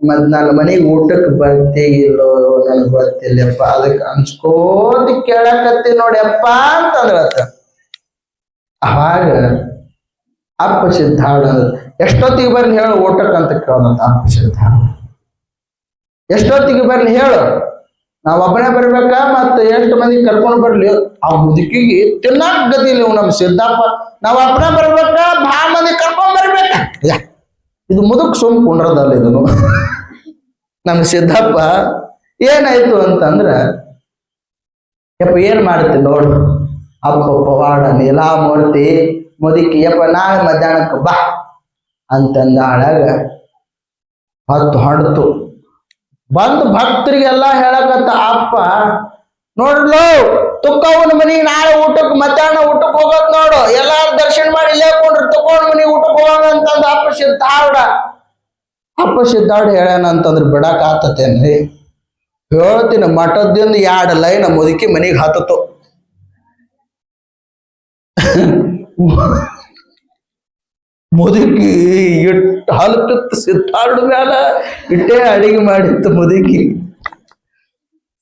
ಮತ್ ನನ್ನ ಮನೆಗೆ ಊಟಕ್ಕೆ ಬರ್ತಿ ಇಲ್ಲೋ ನನ್ಗೆ ಗೊತ್ತಿಲ್ಲಪ್ಪ, ಅದಕ್ಕೆ ಅನ್ಸ್ಕೋತಿ ಕೇಳಕತ್ತಿ ನೋಡ್ಯಪ್ಪ ಅಂತಂದ್ರತ್ತ. ಅವಾಗ ಅಪ್ಪ ಸಿದ್ಧಾರ್ಡ ಎಷ್ಟೊತ್ತಿಗೆ ಬರ್ಲಿ ಹೇಳು ಊಟಕ್ಕೆ ಅಂತ ಕೇಳೋದಂತ. ಅಪ್ಪ ಸಿದ್ಧಾರ್ಡ ಎಷ್ಟೊತ್ತಿಗೆ ಬರ್ಲಿ ಹೇಳು, ನಾವ್ ಒಬ್ಬನೇ ಬರ್ಬೇಕಾ ಮತ್ತೆ ಎಷ್ಟು ಮಂದಿ ಕರ್ಕೊಂಡು ಬರ್ಲಿ? ಆ ಮುದುಕಿಗೆ ತಿನ್ನಾಕ ಗತಿ ಇಲ್ಲ ನಮ್ ಸಿದ್ದಪ್ಪ, ನಾವ್ ಒಬ್ಬನೇ ಬರ್ಬೇಕಾ ಭಾಳ ಮಂದಿ ಕರ್ಕೊಂಡ್ ಬರ್ಬೇಕ? ಇದು ಮುದುಕ್ ಸುಮ್ ಕುಂಡ್ರದಲ್ಲ ಇದನ್ನು. ನಮ್ ಸಿದ್ದಪ್ಪ ಏನಾಯ್ತು ಅಂತಂದ್ರ, ಯಪ್ಪ ಏನ್ ಮಾಡ್ತಿ ನೋಡು, ಅಪ್ಪ ಪವಾಡ ನೀಲಾಮೂರ್ತಿ ಮುದುಕಿ, ಯಪ್ಪ ನಾಳೆ ಮಧ್ಯಾಹ್ನಕ್ಕೆ ಬಾ ಅಂತಂದ. ಆಳಾಗ ಹೊಡ್ತು ಬಂದು ಭಕ್ತರಿಗೆಲ್ಲ ಹೇಳಕತ್ತ ಅಪ್ಪ, ನೋಡ್ಲು ತುಕ್ಕವನ ಮನಿಗೆ ನಾಳೆ ಊಟಕ್ಕೆ ಮಧ್ಯಾಹ್ನ ಊಟಕ್ಕೆ ಹೋಗೋದ್ ನೋಡು, ಎಲ್ಲಾರು ದರ್ಶನ ಮಾಡಿ ಇಲ್ಲೇ ಕೊಂಡ್ರು, ತಕೊಂಡ್ ಮನಿ ಊಟಕ್ಕೆ ಹೋಗೋಣ ಅಂತಂದ. ಅಪ್ಪ ಸಿದ್ಧಾರ್ಥ ಏನಾಯ್ತು ಅಂತಂದ್ರ, ಯಪ್ಪ ಏನ್ ಮಾಡ್ತಿ ನೋಡು, ಅಪ್ಪ ಪವಾಡ ನೀಲಾಮೂರ್ತಿ ಮುದುಕಿ, ಯಪ್ಪ ನಾಳೆ ಮಧ್ಯಾಹ್ನಕ್ಕೆ ಬಾ ಅಂತಂದ. ಆಳಾಗ ಹೊತ್ತು ಹೊಡ್ತು ಬಂದು ಭಕ್ತರಿಗೆಲ್ಲ ಹೇಳಕತ್ತ ಅಪ್ಪ, ನೋಡ್ಲು ತುಕ್ಕವನ ಮನಿಗೆ ನಾಳೆ ಊಟಕ್ಕೆ ಮಧ್ಯಾಹ್ನ ಊಟಕ್ಕೆ ಹೋಗೋದ್ ನೋಡು, ಎಲ್ಲಾರು ದರ್ಶನ ಮಾಡಿ ಇಲ್ಲೇ ಕೊಂಡ್ರು, ತಕೊಂಡ್ ಮನಿ ಊಟಕ್ಕೆ ಹೋಗೋಣ ಅಂತಂದ. ಅಪ್ಪ ಸಿದ್ಧಾರ್ಥ ಅಪ್ಪ ಸಿದ್ಧಾರ್ಥ ಹೇಳ್ಯಾನ ಅಂತಂದ್ರೆ ಬಿಡಾಕ ಆತತೇನ್ರಿ? ಹೇಳ್ತೀನಿ, ಮಠದಿಂದ 2 ಲೈನ್ ಮುದುಕಿ ಮನಿಗೆ ಹತ್ತತು. ಮುದುಕಿ ಇಟ್ಟು ಹಲ್ಕತ್ತು ಸಿದ್ಧಾರ್ಥ ಮ್ಯಾಲ ಇಟ್ಟೇ ಅಡಿಗೆ ಮಾಡಿತ್ತು ಮುದುಕಿ.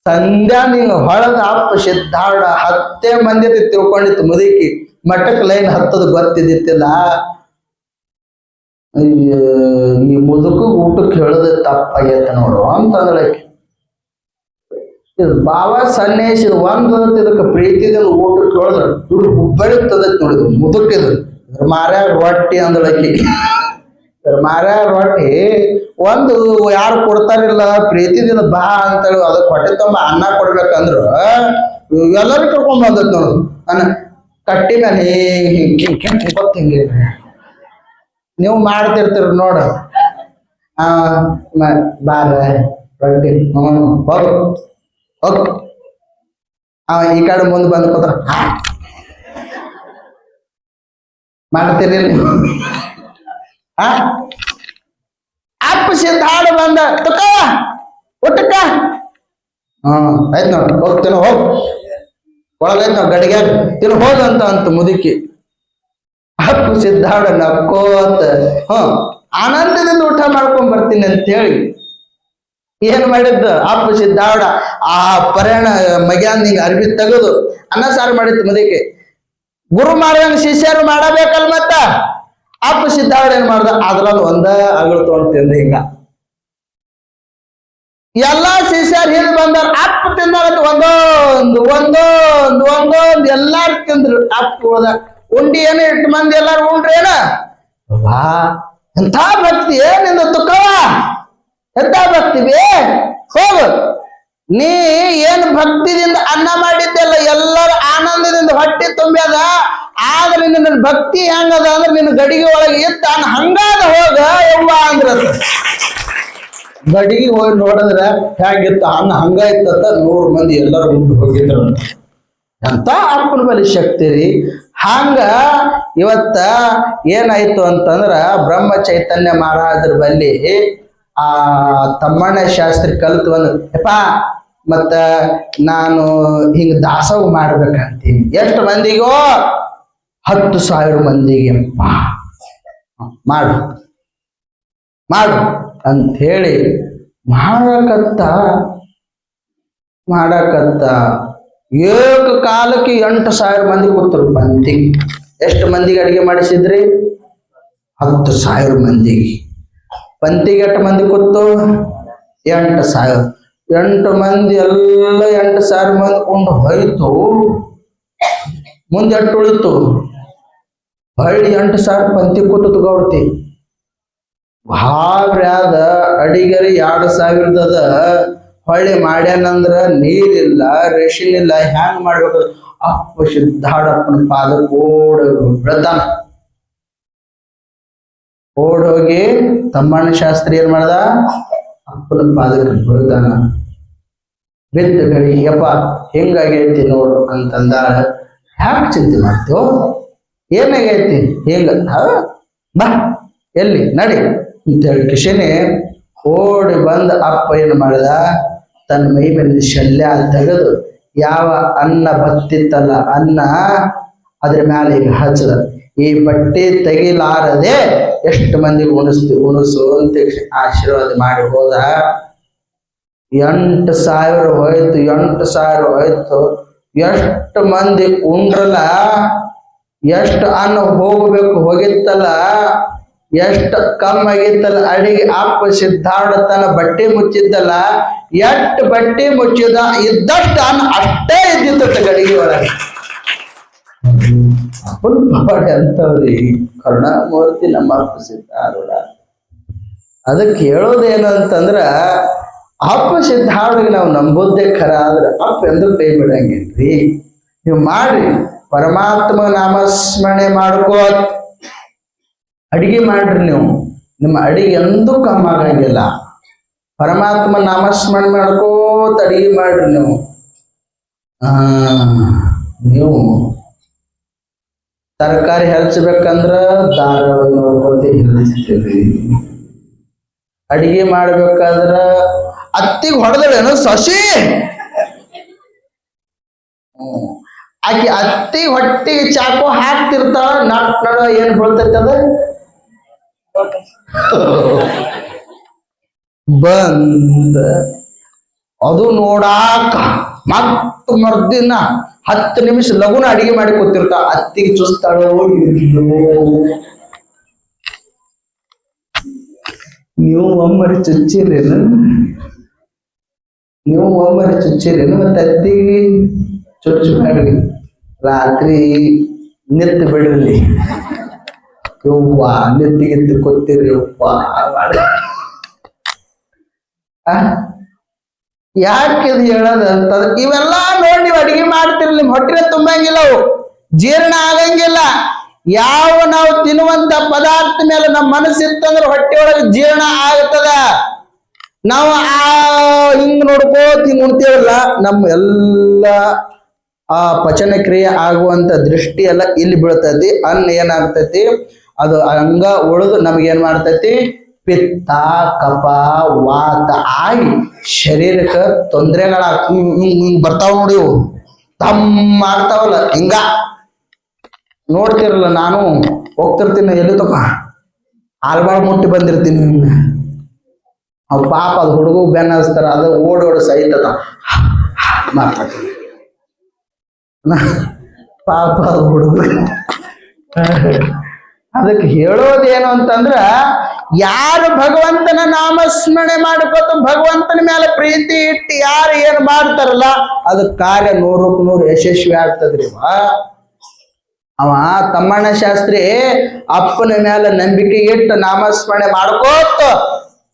ಸಂಧ್ಯಾ ನಿಂಗ ಹೊಳದ ಅಪ್ಪ ಸಿದ್ಧಾರ್ಥ 10 ಮಂದಿ ತಿಳ್ಕೊಂಡಿತ್ತು ಮುದುಕಿ. ಮಠಕ್ಕೆ ಲೈನ್ ಹತ್ತದ ಗೊತ್ತಿದ್ದಿತ್ತಿಲ್ಲ. ಈ ಮುದುಕ ಊಟಕ್ಕೆ ಹೇಳದ ತಪ್ಪಾಗೈತ ನೋಡು ಅಂತಂದಳಕಿ. ಇದು ಬಾವ ಸನ್ನೇಸಿ ಒಂದು ಇದಕ್ಕೆ ಪ್ರೀತಿದಿಂದ ಊಟಕ್ಕೆ ಹೇಳಿದ್ರು ಇವ್ರು ಹುಬ್ಬಳಿತದತ್ ನೋಡಿದ್ರು ಮುದುಕಿದ್ರು. ಇದ್ರ ಮಾರ್ಯಾಗ ರೊಟ್ಟಿ ಅಂದಳಕಿ. ಇದ್ರ ಮಾರ್ಯಾಗ ರೊಟ್ಟಿ ಒಂದು ಯಾರು ಕೊಡ್ತಾರಿಲ್ಲ ಪ್ರೀತಿದಿಂದ ಬಾ ಅಂತೇಳಿ ಅದಕ್ಕೆ ಹೊಟ್ಟೆ ತುಂಬ ಅನ್ನ ಕೊಡ್ಬೇಕಂದ್ರು ಎಲ್ಲರೂ ಕರ್ಕೊಂಡ್ ಬಂದತ್ ನೋಡು. ಅನ್ನ ಕಟ್ಟಿ ಮೇಲೆ ಗೊತ್ತ ಹಿಂಗೆ ನೀವು ಮಾಡ್ತಿರ್ತೀರ ನೋಡ. ಬಾರ ರೊಟ್ಟಿ ಹೋಗು ಹೋಗ್. ಈ ಕಡೆ ಮುಂದೆ ಬಂದು ಕೂತ್ರ ಮಾಡ್ತೀರಿ ನೀವು? ಅಪ್ಪ ಸಿದ್ಧಾರ್ಥ ಬಂದ ತುಕ್ಕ ಊಟಕ್ಕ ಆಯ್ತು ನೋಡು ಹೋಗ್ತೇನೆ ಹೋಗ್ ಒಳಗೈತ್ ನಾವು ಗಡಿಗೆ ತಿನ್ನು ಹೋದಂತ ಅಂತ ಮುದುಕಿ. ಅಪ್ಪ ಸಿದ್ಧಾರ್ಥ ನಕ್ಕೋತ ಆನಂದದಿಂದ ಊಟ ಮಾಡ್ಕೊಂಡ್ ಬರ್ತೀನಿ ಅಂತ ಹೇಳಿ ಏನ್ ಮಾಡಿದ್ದು ಅಪ್ಪ ಸಿದ್ಧಾರ್ಥ ಆ ಪರ್ಯಾಣ ಮಗ್ಯಾನ್ ಹಿಂಗ ಅರ್ಬಿ ತೆಗೆದು ಅನ್ನ ಸಾರು ಮಾಡಿತ್ತು ಮುದುಕಿ. ಗುರು ಮಾಡ್ದಂಗ ಶಿಷ್ಯರು ಮಾಡಬೇಕಲ್ ಮತ್ತ. ಅಪ್ಪ ಸಿದ್ಧಾರ್ಥ ಏನ್ ಮಾಡ್ದ ಅದ್ರಲ್ಲಿ ಒಂದ ಅಗಳು ತೊಗೊಂಡು ತಿಂದ ಹಿಂಗ. ಎಲ್ಲಾ ಶಿಷ್ಯರು ಹಿಂದ್ ಬಂದಾರ. ಅಪ್ಪ ತಿಂದಾಗ ಒಂದೊಂದು ಒಂದೊಂದು ಒಂದೊಂದು ಎಲ್ಲಾರು ತಿಂದ್ರು. ಅಪ್ಪ ಹೋದ ಉಂಡಿ ಏನ 8 ಮಂದಿ ಎಲ್ಲಾರು ಉಂಡ್ರಿ ಏನ ವಾ ಎಂಥ ಭಕ್ತಿ ನಿಂದ ತುಕ್ಕವ ಎಂತ ಭಕ್ತಿ ಬೇ ಹೋಗು. ನೀ ಏನ್ ಭಕ್ತಿದಿಂದ ಅನ್ನ ಮಾಡಿದ್ದೆಲ್ಲ ಎಲ್ಲರೂ ಆನಂದದಿಂದ ಹೊಟ್ಟೆ ತುಂಬ್ಯದ. ಆದ್ರೆ ನಿನ್ನ ಭಕ್ತಿ ಹೆಂಗದ ಅಂದ್ರೆ ನಿನ್ನ ಗಡಿಗೆ ಒಳಗೆ ಇತ್ತ ಹಂಗಾದ ಹೋಗ ಯವ್ವ ಅಂದ್ರ. ಗಡಿಗೆ ಹೋಗಿ ನೋಡಿದ್ರ ಹೆಂಗಿತ್ತ ಅನ್ನ ಹಂಗ ಇತ್ತ 100 ಮಂದಿ ಎಲ್ಲರೂ ಉಂಟು ಹೋಗಿದ್ರು. ಅಂತ ಅಪ್ಪನ ಬಲಿ ಶಕ್ತಿ ರೀ. ಹಂಗ ಇವತ್ತ ಏನಾಯ್ತು ಅಂತಂದ್ರ ಬ್ರಹ್ಮ ಚೈತನ್ಯ ಮಹಾರಾಜರ ಬಲ್ಲಿ ಆ ತಮ್ಮಣ್ಣ ಶಾಸ್ತ್ರಿ ಕಲ್ತು ಬಂದ ಯಪ್ಪ ಮತ್ತ ನಾನು ಹಿಂಗ ದಾಸೋಹ ಮಾಡ್ಬೇಕಂತೀನಿ. ಎಷ್ಟು ಮಂದಿಗೋ 10,000 ಮಂದಿಗೆ ಅಪ್ಪ ಮಾಡು ಮಾಡು ಅಂತ ಹೇಳಿ ಮಾಡಕತ್ತ ಏಕ ಕಾಲಕ್ಕೆ 8,000 ಮಂದಿ ಕೂತರು ಪಂಕ್ತಿಗೆ. ಎಷ್ಟು ಮಂದಿಗೆ ಅಡಿಗೆ ಮಾಡಿಸಿದ್ರಿ? 10,000 ಮಂದಿಗೆ. ಪಂಕ್ತಿಗೆ ಎಷ್ಟು ಮಂದಿ ಕೂತು? 8,000. 8 ಮಂದಿ ಎಲ್ಲ 8,000 ಮಂದಿ ಕೊಂಡು ಹೋಯ್ತು. ಮುಂದೆ ಎಷ್ಟು ಉಳಿತು? ಹೊಳ್ಳಿ 8,000 ಪಂಕ್ತಿ ಕೂತು ಗೌಡ್ತಿ. ಭಾವ್ಯಾದ ಅಡಿಗೆರಿ 2,000 ಹೊಳ್ಳಿ ಮಾಡ್ಯಾನಂದ್ರ ನೀರಿಲ್ಲ ರೇಷನ್ ಇಲ್ಲ. ಹ್ಯಾಂಗ ಮಾಡ್ಬೇಕು? ಅಪ್ಪ ಸಿದ್ಧಾರ್ಥಪ್ಪನ ಪಾದಕ್ಕೆ ಓಡತಾನ. ಓಡೋಗಿ ತಮ್ಮಣ್ಣ ಶಾಸ್ತ್ರಿ ಏನ್ ಮಾಡ್ದ? ಅಪ್ಪನ ಪಾದಕ್ಕೆ ಬೀಳ್ತಾನ. ಬಿದ್ದ ಗಡಿ ಯಪ್ಪ ಹೆಂಗಾಗೈತಿ ನೋಡು ಅಂತಂದಾಳ. ಹ್ಯಾಕ್ ಚಿಂತೆ ಮಾಡ್ತೇವ? ಏನಾಗೈತಿ? ಹಿಂಗ ಬಾ ಎಲ್ಲಿ ನಡಿ ಅಂತೇಳಿ ಕಿಶನೆ ಓಡಿ ಬಂದ ಅಪ್ಪ ಏನು ಮಾಡ್ದ? ತನ್ನ ಮೈ ಮೇಲೆ ಶಲ್ಯ ತೆಗೆದು ಯಾವ ಅನ್ನ ಬತ್ತಿತ್ತಲ್ಲ ಅನ್ನ ಅದ್ರ ಮ್ಯಾಲ ಈಗ ಹಚ್ಚದ. ಈ ಬಟ್ಟೆ ತೆಗಿಲಾರದೆ ಎಷ್ಟು ಮಂದಿಗೆ ಉಣಿಸು ಅಂತ ಆಶೀರ್ವಾದ ಮಾಡಿ ಹೋದ. 8,000 ಹೋಯ್ತು. 8,000 ಹೋಯ್ತು. ಎಷ್ಟು ಮಂದಿ ಉಂಡ್ರಲ್ಲ, ಎಷ್ಟು ಅನ್ನ ಹೋಗಿತ್ತಲ್ಲ, ಎಷ್ಟು ಕಮ್ಮಾಗಿತ್ತಲ್ಲ ಅಡಿಗೆ. ಅಪ್ಪ ಸಿದ್ಧಾರ್ಥ ತನ್ನ ಬಟ್ಟೆ ಮುಚ್ಚಿದ್ದಲ್ಲ, ಎಷ್ಟು ಬಟ್ಟೆ ಮುಚ್ಚಿದ ಇದ್ದಷ್ಟು ಅನ್ನ ಅಷ್ಟೇ ಇದ್ದಿತ್ತ ಗಡಿಗೆ ಒಳಗೆ. ಅಪ್ಪನ ಪಾಡ ಅಂತವ್ರಿ ಕರುಣಾಮೂರ್ತಿ ನಮ್ಮ ಅಪ್ಪ ಸಿದ್ಧಾರೂಢ. ಅದಕ್ಕೆ ಹೇಳೋದೇನು ಅಂತಂದ್ರ ಅಪ್ಪ ಸಿದ್ಧಾರೂಢಿಗೆ ನಾವು ನಂಬೋದೇ ಖರ ಆದ್ರೆ ಅಪ್ಪ ಎಂದೂ ಕೈ ಬಿಡಂಗಿಲ್ರಿ. ನೀವು ಮಾಡ್ರಿ, ಪರಮಾತ್ಮ ನಾಮಸ್ಮರಣೆ ಮಾಡ್ಕೋತ್ ಅಡಿಗೆ ಮಾಡ್ರಿ. ನೀವು ನಿಮ್ಮ ಅಡಿಗೆ ಎಂದೂ ಕಮ್ಮಿ ಆಗಂಗಿಲ್ಲ. ಪರಮಾತ್ಮ ನಾಮಸ್ಮರಣೆ ಮಾಡ್ಕೋತ ಅಡಿಗೆ ಮಾಡ್ರಿ. ನೀವು ತರಕಾರಿ ಹೆಚ್ಚಬೇಕಂದ್ರ ಧಾರಾವಾಹಿ ನೋಡ್ಕೋತ ಹೆಚ್ಚಿಸ್ತೀವಿ. ಅಡಿಗೆ ಮಾಡ್ಬೇಕಾದ್ರ ಅತ್ತಿಗೆ ಹೊಡೆದಳೇನು ಸೊಸಿ ಆಕಿ ಅತ್ತಿ ಹೊಟ್ಟಿಗೆ ಚಾಕು ಹಾಕ್ತಿರ್ತಾಳ ನಡ ಏನ್ ಬೀಳ್ತೈತಿ ಅದ ಬಂದ ಅದು ನೋಡಾಕ ಮತ್ತ ಮರ್ದಿನ 10 ನಿಮಿಷ ಲಗುನ ಅಡಿಗೆ ಮಾಡಿ ಕೂತಿರ್ತಾಳ ಅತ್ತಿಗೆ ಚುಸ್ತಾಳೋ ನೀವು ಒಮ್ಮರಿ ಚುಚ್ಚಿರೇನು ಮತ್ತೆ ಅತ್ತಿಗೆ ಚುಚ್ಚು ಮಾಡಿ ರಾತ್ರಿ ನಿತ್ತು ಬಿಡ್ರಿ ಯವ್ವ ನಿತ್ತಿಗಿತ್ತು ಕೊತ್ತಿರಿ ಯವ್ವ ಯಾಕೆ ಇದು ಹೇಳೋದು ಅಂತಂದ್ರೆ ಇವೆಲ್ಲ ನೋಡಿ ನೀವು ಅಡಿಗೆ ಮಾಡ್ತಿರ್ಲಿ ನಿಮ್ ಹೊಟ್ಟೆ ತುಂಬಂಗಿಲ್ಲ ಅವು ಜೀರ್ಣ ಆಗಂಗಿಲ್ಲ ಯಾವ ನಾವು ತಿನ್ನುವಂತ ಪದಾರ್ಥ ಮೇಲೆ ನಮ್ಮ ಮನಸ್ಸಿತ್ತಂದ್ರೆ ಹೊಟ್ಟೆ ಒಳಗೆ ಜೀರ್ಣ ಆಗ್ತದ ನಾವು ಹಿಂಗ್ ನೋಡ್ಕೋತಿ ನೋಡ್ತೀವಲ್ಲ ನಮ್ಮ ಎಲ್ಲ ಆ ಪಚನ ಕ್ರಿಯೆ ಆಗುವಂತ ದೃಷ್ಟಿ ಎಲ್ಲ ಇಲ್ಲಿ ಬೀಳ್ತೈತಿ ಅನ್ನ ಏನಾಗ್ತೈತಿ ಅದು ಹಂಗ ಉಳಿದು ನಮ್ಗೆ ಏನ್ ಮಾಡ್ತೈತಿ ಪಿತ್ತ ಕಫ ವಾತ ಆಗಿ ಶರೀರಕ್ಕೆ ತೊಂದರೆಗಳ ಹಿಂಗ್ ಬರ್ತಾವ ನೋಡಿ ತಮ್ಮ ಆಗ್ತಾವಲ್ಲ ಹಿಂಗ ನೋಡ್ತಿರಲ್ಲ ನಾನು ಹೋಗ್ತಿರ್ತೀನಿ ಎಲ್ಲಿ ತಕ ಆಲ್ಬಾಳ್ ಮುಟ್ಟಿ ಬಂದಿರ್ತೀನಿ ಅವ್ ಪಾಪ ಅದು ಹುಡುಗ ಬೆನ್ನ ಹಚ್ತಾರ ಅದು ಓಡಿ ಸಹಿತ ಮಾತಾಡ್ತೀನಿ ಪಾಪ ಅದು ಹುಡುಗ ಅದಕ್ಕೆ ಹೇಳೋದೇನು ಅಂತಂದ್ರ ಯಾರು ಭಗವಂತನ ನಾಮಸ್ಮರಣೆ ಮಾಡ್ಕೋತ ಭಗವಂತನ ಮೇಲೆ ಪ್ರೀತಿ ಇಟ್ಟು ಯಾರು ಏನ್ ಮಾಡ್ತಾರಲ್ಲ ಅದು ಕಾರ್ಯ 100ಕ್ಕೆ 100 ಯಶಸ್ವಿ ಆಗ್ತದ್ರಿ ಅವ ತಮ್ಮಣ್ಣ ಶಾಸ್ತ್ರಿ ಅಪ್ಪನ ಮೇಲೆ ನಂಬಿಕೆ ಇಟ್ಟು ನಾಮಸ್ಮರಣೆ ಮಾಡ್ಕೋತ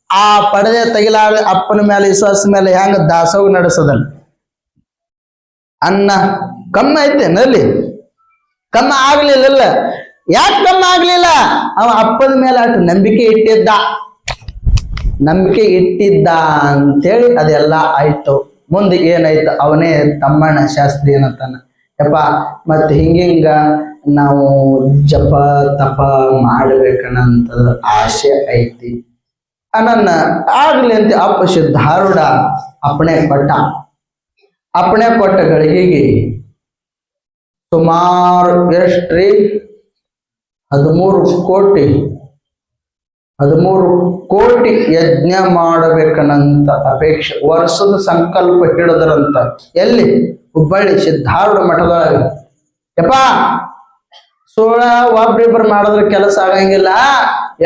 ಆ ಪಡೆದೆ ತೆಗಿಲಾರ ಅಪ್ಪನ ಮೇಲೆ ವಿಶ್ವಾಸ ಮೇಲೆ ಹೆಂಗ ದಾಸೋಗ ನಡೆಸದಲ್ಲ ಅನ್ನ ಕಮ್ಮ ಐತೇನಲ್ಲಿ ಕಮ್ಮ ಆಗ್ಲಿಲ್ಲ ಯಾಕೆ ಕಮ್ಮ ಆಗ್ಲಿಲ್ಲ ಅವ ಅಪ್ಪನ ಮೇಲೆ ಅಷ್ಟು ನಂಬಿಕೆ ಇಟ್ಟಿದ್ದ ಅಂತೇಳಿ ಅದೆಲ್ಲ ಆಯ್ತು ಮುಂದೆ ಏನಾಯ್ತು ಅವನೇ ತಮ್ಮಣ್ಣ ಶಾಸ್ತ್ರಿ ಏನಂತಾನ ಯಪ್ಪ ಮತ್ತೆ ಹಿಂಗ ನಾವು ಜಪ ತಪ ಮಾಡ್ಬೇಕನ್ನಂತ ಆಸೆ ಐತಿ ನನ್ನ ಆಗ್ಲಿ ಅಂತ ಅಪ್ಪ ಸಿದ್ಧಾರೂಢ ಅಪ್ಪಣೆ ಕೊಟ್ಟ ಗಳಿಗೆಗೆ ಸುಮಾರು ಎಷ್ಟ್ರಿ 13 ಕೋಟಿ ಯಜ್ಞ ಮಾಡಬೇಕನ್ನಂತ ಅಪೇಕ್ಷೆ ವರ್ಷದ ಸಂಕಲ್ಪ ಹಿಡಿದ್ರಂತ ಎಲ್ಲಿ ಹುಬ್ಬಳ್ಳಿ ಸಿದ್ಧಾರೂಢ ಮಠದೊಳಗೆ ಯಪ್ಪ ಒಬ್ರಿಬ್ರು ಮಾಡಿದ್ರೆ ಕೆಲಸ ಆಗಂಗಿಲ್ಲ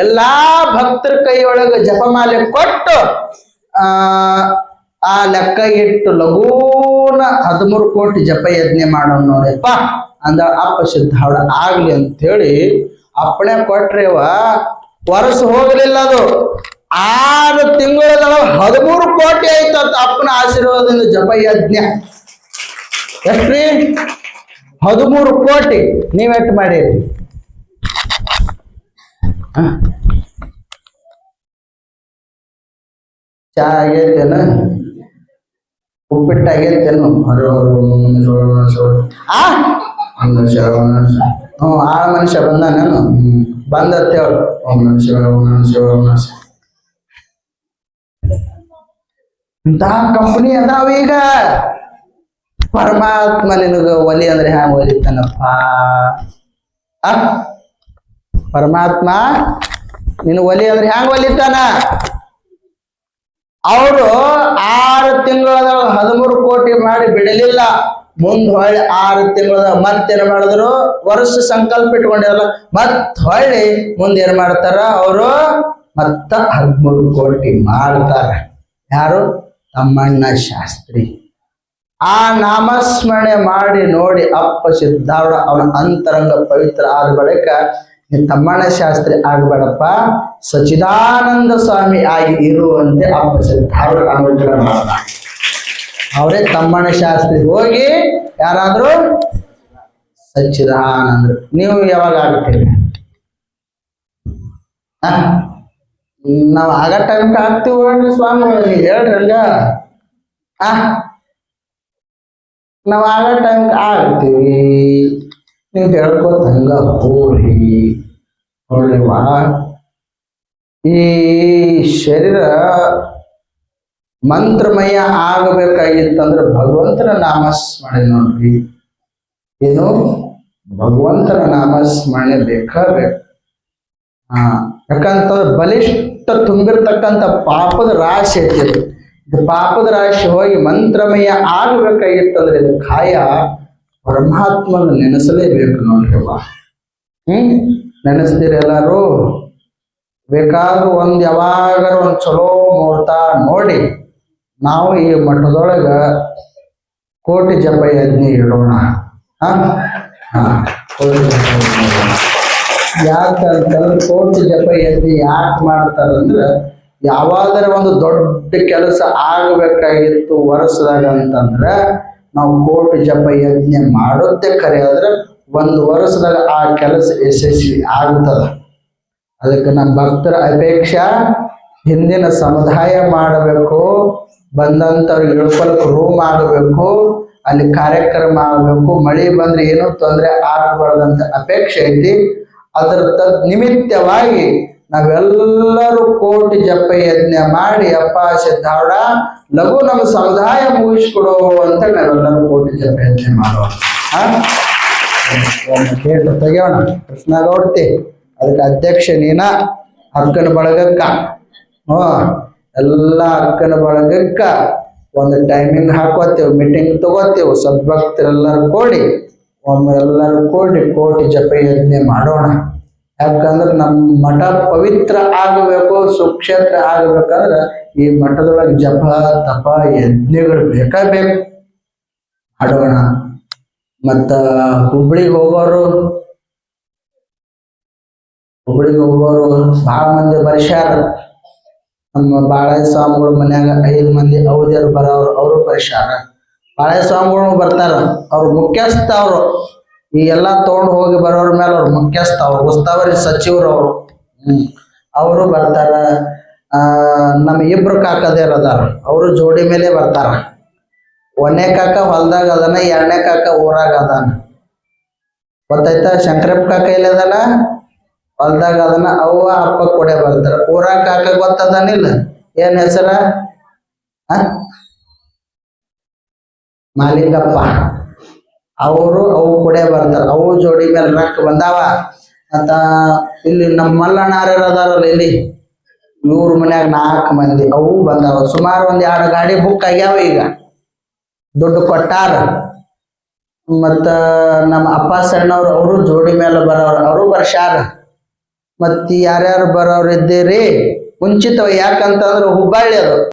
ಎಲ್ಲಾ ಭಕ್ತರ ಕೈಯೊಳಗೆ ಜಪಮಾಲೆ ಕೊಟ್ಟು ಆ ಲೆಕ್ಕ ಇಟ್ಟು ಲಘೂನ 13 ಕೋಟಿ ಜಪ ಯಜ್ಞ ಮಾಡೋಣ ನೋಡಪ್ಪ ಅಂದ ಅಪ್ಪ ಸಿದ್ಧಾರೂಢ ಆಗ್ಲಿ ಅಂತ ಹೇಳಿ ಅಪ್ಪಣೆ ಕೊಟ್ರೇವ ವರ್ಷ ಹೋಗಲಿಲ್ಲ ಅದು 6 ತಿಂಗಳ 13 ಕೋಟಿ ಆಯ್ತು ಅಪ್ಪನ ಆಶೀರ್ವಾದದಿಂದ ಜಪ ಯಜ್ಞ ಎಷ್ಟ್ರಿ 13 ಕೋಟಿ ನೀವೆಟ್ಟು ಮಾಡಿರಿ ಚಾ ಆಗೈತೇನ ಉಪ್ಪಿಟ್ಟು ಆಗೈತೇನು ಆಳ ಮನುಷ್ಯ ಬಂದಾನೇನು ಬಂದತ್ತೇಳು ಇಂಥ ಕಂಪನಿ ಅದಾವ ಈಗ ಪರಮಾತ್ಮ ನಿನಗ ಒಲಿ ಅಂದ್ರೆ ಹ್ಯಾಂಗ ಒಲಿತಾನಪ್ಪ ಪರಮಾತ್ಮ ನಿನ್ ಒಲಿ ಅಂದ್ರೆ ಹ್ಯಾಂಗ ಒಲಿತಾನ ಅವರು 6 ತಿಂಗಳ 13 ಕೋಟಿ ಮಾಡಿ ಬಿಡಲಿಲ್ಲ ಮುಂದ್ ಹೊಳ್ಳಿ 6 ತಿಂಗಳ ಮತ್ತೇನ್ ಮಾಡಿದ್ರು ವರ್ಷ ಸಂಕಲ್ಪ ಇಟ್ಕೊಂಡಿರಲ್ಲ ಮತ್ ಹೊಳ್ಳಿ ಮುಂದೆ ಏನ್ ಮಾಡ್ತಾರ ಅವರು ಮತ್ತ 13 ಕೋಟಿ ಮಾಡ್ತಾರ ಯಾರು ತಮ್ಮಣ್ಣ ಶಾಸ್ತ್ರಿ ಆ ನಾಮಸ್ಮರಣೆ ಮಾಡಿ ನೋಡಿ ಅಪ್ಪ ಸಿದ್ಧಾರೂಢ ಅವನ ಅಂತರಂಗ ಪವಿತ್ರ ಆದ ಬಳಿಕ ತಮ್ಮಣ್ಣ ಶಾಸ್ತ್ರಿ ಆಗ್ಬೇಡಪ್ಪ ಸಚಿದಾನಂದ ಸ್ವಾಮಿ ಆಗಿ ಇರುವಂತೆ ಅಪ್ಪ ಸಿದ್ಧಾರೂಢ ಅನುಗ್ರಹ ಮಾಡ ಅವರೇ ತಮ್ಮಣ್ಣ ಶಾಸ್ತ್ರಿ ಹೋಗಿ ಯಾರಾದ್ರೂ ಸಚ್ಚಿದಾನಂದ್ರು ನೀವು ಯಾವಾಗ ಆಗ್ತೀರಿ ನಾವ್ ಆಗ ಟೈಮ್ ಆಗ್ತೀವಿ ಸ್ವಾಮಿ ಹೇಳ್ರಿ ಹಂಗ ನಾವ್ ಆಗ ಟೈಮ್ ಆಗ್ತೀವಿ ನೀವು ಹೇಳ್ಕೊತ ಹಂಗ ಹೋರಿ ನೋಡ್ರಿವಾ ಈ ಶರೀರ ಮಂತ್ರಮಯ ಆಗಬೇಕಾಗಿತ್ತಂದ್ರೆ ಭಗವಂತನ ನಾಮಸ್ಮರಣೆ ನೋಡ್ರಿ. ಏನು ಭಗವಂತನ ನಾಮಸ್ಮರಣೆ ಬೇಕಾಗಬೇಕು. ಯಾಕಂತಂದ್ರೆ ಬಲಿಷ್ಠ ತುಂಬಿರ್ತಕ್ಕಂಥ ಪಾಪದ ರಾಶಿ ಐತಿ. ಇದು ಪಾಪದ ರಾಶಿ ಹೋಗಿ ಮಂತ್ರಮಯ ಆಗಬೇಕಾಗಿತ್ತಂದ್ರೆ ಇದು ಕಾಯ ಪರಮಾತ್ಮನ ನೆನೆಸಲೇಬೇಕು ನೋಡ್ರಿವ. ನೆನೆಸ್ತೀರಿ ಎಲ್ಲಾರು? ಬೇಕಾದ್ರೂ ಯಾವಾಗಾರ ಒಂದ್ ಚಲೋ ಮುಹೂರ್ತ ನೋಡಿ ನಾವು ಈ ಮಠದೊಳಗ ಕೋಟಿ ಜಪ ಯಜ್ಞ ಇಡೋಣ. ಯಾಕಂತಂದ್ರೆ ಕೋಟಿ ಜಪ ಯಜ್ಞ ಯಾಕೆ ಮಾಡ್ತಾರಂದ್ರ ಯಾವಾಗಾರ ಒಂದು ದೊಡ್ಡ ಕೆಲಸ ಆಗಬೇಕಾಗಿತ್ತು ವರ್ಷದಾಗ ಅಂತಂದ್ರ ನಾವು ಕೋಟಿ ಜಪ ಯಜ್ಞ ಮಾಡೋದೇ ಖರೆ ಆದ್ರೆ ಒಂದು ವರ್ಷದಾಗ ಆ ಕೆಲಸ ಯಶಸ್ವಿ ಆಗ್ತದ. ಅದಕ್ಕೆ ನಮ್ಮ ಭಕ್ತರ ಅಪೇಕ್ಷಾ ಹಿಂದಿನ ಸಮುದಾಯ ಮಾಡಬೇಕು, ಬಂದಂಥವ್ರಿಗೆ ಇಳ್ಕೊಳಕ್ ರೂಮ್ ಆಗಬೇಕು, ಅಲ್ಲಿ ಕಾರ್ಯಕ್ರಮ ಆಗಬೇಕು, ಮಳೆ ಬಂದ್ರೆ ಏನೂ ತೊಂದರೆ ಆಗಬಾರ್ದಂತ ಅಪೇಕ್ಷೆ ಐತಿ. ಅದರ ನಿಮಿತ್ತವಾಗಿ ನಾವೆಲ್ಲರೂ ಕೋಟಿ ಜಪ ಯಜ್ಞ ಮಾಡಿ ಅಪ್ಪ ಸಿದ್ಧಾವಡ ಲಘು ನಮ್ಮ ಸಮುದಾಯ ಮುಗಿಸ್ಕೊಡೋ ಅಂತ ನಾವೆಲ್ಲರೂ ಕೋಟಿ ಜಪ ಯಜ್ಞ ಮಾಡೋಣ. ತೆಗೆಯೋಣ. ಕೃಷ್ಣ ಗೌಡ್ತಿ ಅದಕ್ಕೆ ಅಧ್ಯಕ್ಷ ನೀನ. ಅಕ್ಕನ ಬಳಗಕ್ಕ ಎಲ್ಲ ಅಕ್ಕನ ಬಳಗಕ್ಕ ಒಂದು ಟೈಮಿಂಗ್ ಹಾಕೋತೇವೆ, ಮೀಟಿಂಗ್ ತಗೋತೇವೆ. ಸದ್ಭಕ್ತರೆಲ್ಲರೂ ಕೂಡಿ ಎಲ್ಲರೂ ಕೂಡಿ ಕೋಟಿ ಜಪ ಯಜ್ಞ ಮಾಡೋಣ. ಯಾಕಂದ್ರೆ ನಮ್ಮ ಮಠ ಪವಿತ್ರ ಆಗಬೇಕು, ಸುಕ್ಷೇತ್ರ ಆಗಬೇಕಂದ್ರೆ ಈ ಮಠದೊಳಗೆ ಜಪ ತಪ ಯಜ್ಞಗಳು ಬೇಕಾಗಬೇಕು. ಮಾಡೋಣ. ಮತ್ತ ಹುಬ್ಳಿಗೆ ಹೋಗೋರು ಭಾಳ ಮಂದಿ ಬರ್ಸ್ಯಾರ. ನಮ್ಮ ಬಾಳೆ ಸ್ವಾಮಿಗಳ ಮನ್ಯಾಗ 5 ಮಂದಿ ಔದ್ಯರು ಬರೋರು, ಅವರು ಬರ್ಸ್ಯಾರ. ಬಾಳೆ ಸ್ವಾಮಿಗಳು ಬರ್ತಾರ, ಅವ್ರು ಮುಖ್ಯಸ್ಥ. ಅವರು ಈ ಎಲ್ಲಾ ತಗೊಂಡು ಹೋಗಿ ಬರೋರ ಮೇಲೆ ಅವ್ರು ಮುಖ್ಯಸ್ಥ. ಅವ್ರು ಉಸ್ತುವಾರಿ ಸಚಿವರು ಅವರು ಬರ್ತಾರ. ನಮ್ಮ ಇಬ್ರು ಕಾಕದೇರ್ ಅದಾರ, ಅವರು ಜೋಡಿ ಮೇಲೆ ಬರ್ತಾರ. 1ನೇ ಕಾಕ ಹೊಲ್ದಾಗ ಅದಾನ, 2ನೇ ಕಾಕ ಊರಾಗ ಅದಾನ. ಗೊತ್ತಾಯ್ತಾ? ಶಂಕರಪ್ಪ ಕಾಕ ಇಲ್ಲಿ ಅದಾನ, ಹೊಲ್ದಾಗ ಅದನ್ನ ಅವ್ವ ಅಪ್ಪ ಕೊಡೆ ಬರ್ತಾರ. ಊರಾಗ ಕಾಕ ಗೊತ್ತದಾನಿಲ್ಲ, ಏನ್ ಹೆಸರ? ಮಾಲಿಂಗಪ್ಪ. ಅವು ಕೊಡೆ ಬರ್ತಾರ. ಅವು ಜೋಡಿ ಮೇಲೆ ರೊಕ್ಕ ಬಂದಾವ ಅಂತ. ಇಲ್ಲಿ ನಮ್ಮ ಮಲ್ಲಣ್ಣಾರ್ಯಾರ ಅದಾರಲ್ಲ, ಇಲ್ಲಿ ಇವ್ರ ಮನ್ಯಾಗ 4 ಮಂದಿ ಅವು ಬಂದಾವ. ಸುಮಾರು 1-2 ಗಾಡಿ ಬುಕ್ ಆಗ್ಯಾವ. ಈಗ ದುಡ್ಡು ಕೊಟ್ಟಾರ. ಮತ್ತ ನಮ್ಮ ಅಪ್ಪ ಸಣ್ಣವ್ರು ಅವರು ಜೋಡಿ ಮೇಲೆ ಬರೋರು, ಅವರು ಬರ್ಸ್ಯಾರ. ಮತ್ತ ಯಾರ್ಯಾರು ಬರೋರು ಇದ್ದೀರಿ ಮುಂಚಿತವ. ಯಾಕಂತಂದ್ರೆ ಹುಬ್ಬಳ್ಳಿ ಅದು